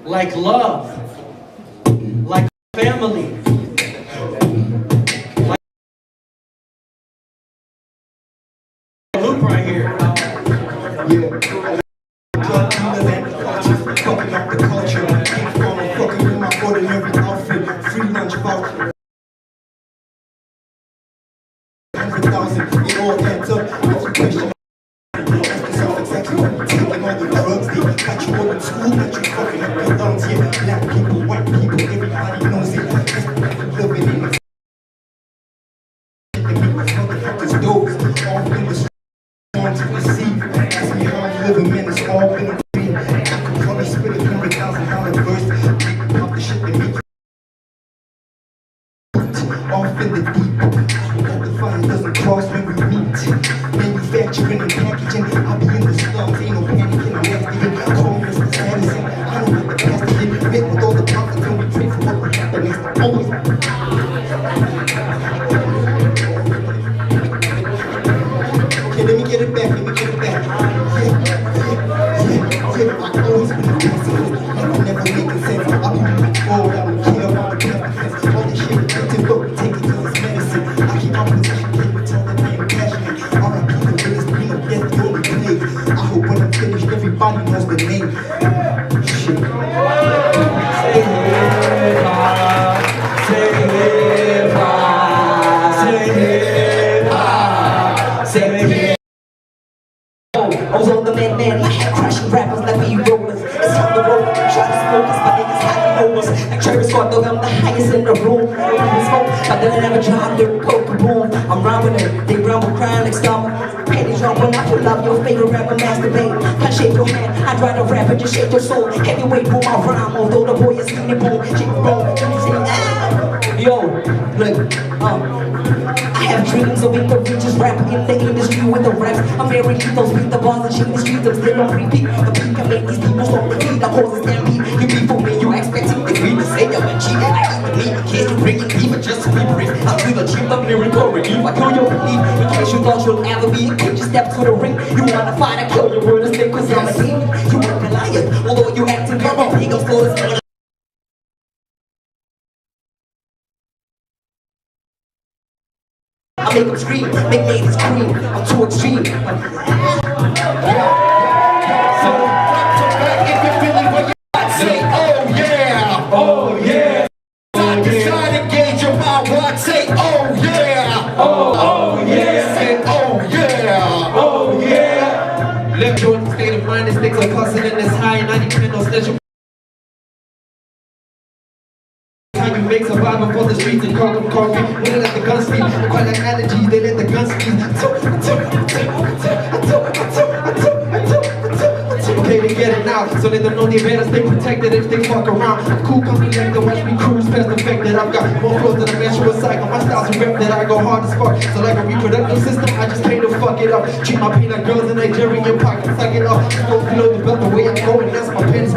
Like love, like family, like loop right here. Fucking up the culture, fucking with my ordinary outfit, free lunch voucher. 100,000, it all adds up. Education. Ask yourself exactly what you're taking all the drugs. They got you all in school, but you fucking up your lungs. Yeah, black people, white people, everybody knows it. Living in the motherfuckers doors, all in the street, to receive. Ask me how I'm living, man, it's all been a dream. I could probably spit $100,000 verse. Pop the shit that make you off in the deep. The fire doesn't cross when we meet. Manufacturing and packaging, I'll be in the slums, ain't no panicking, I'm acting. Call me Mr. Sanderson, I don't have the past to get met with all the prophets, and we pray for what will happen next. Always. Okay, let me get it back. I've always been a pessimist, never making sense. I'll be moving forward, I don't care about the consequence. All this shit addictive, but we take it till it's medicine. I keep my position, can't tell that I am passionate. R.I.P. the realest, bring up death, the only play. I hope when I'm finished, everybody knows the name. Shit. Say hip-hop, say hip-hop, say hip-hop, say hip-hop. I was on the man, like crashing rappers like we rollers. It's on the road, try to smoke us, my niggas high rollers. Like Travis Scott, though I'm the highest in the room. Smoke, but then I never tried to coke boom. I'm rhyming it, they rhyme with crying like stomach. Panties drop when I pull up your favorite rapper, masturbate. Can't shake your hand, I'd rather rap and just shake your soul. Heavyweight boom, I rhyme, although the boy is skinny boom. Shake the bone, let me say, ah. Yo, Look, I have dreams of being the richest rapper in the industry with the raps. I'm very lethal, speak the bars and change the streets. I'm still on repeat. The beat can make these people stop the beat. I cause a stampede. You be for me, you expecting the green to say I'm a G. I eat the meat in case you bring in beef, just to be brief. I feel the cheap of lyrical relief. I kill your belief in case you thought you'll ever be a king. Just step to the ring. You wanna fight, I kill your word and stay cause I'm a demon. You are Goliath, although you acting very big. I'm slow as I make them scream, make ladies scream. I'm too extreme. Say, oh yeah, oh yeah. Decide to gauge your power. Say, oh yeah, oh yeah. Say, oh yeah, oh yeah. Left you in the state of mind, this things are cussing in this high, 90% no snitching. How you make survival for the streets and call them concrete. When they let the guns speak, quite like allergies, they let the guns speak. Okay, they get it now, so they don't know they better stay protected if they fuck around. I'm cool, come collect, watch me cruise past the fact that I've got more flows than a menstrual cycle. My style's a rep that I go hard as fuck. So like a reproductive system, I just came to fuck it up. Treat my peanut girls in Nigerian pockets, suck it up. Go below the belt the way I'm going, that's my pen.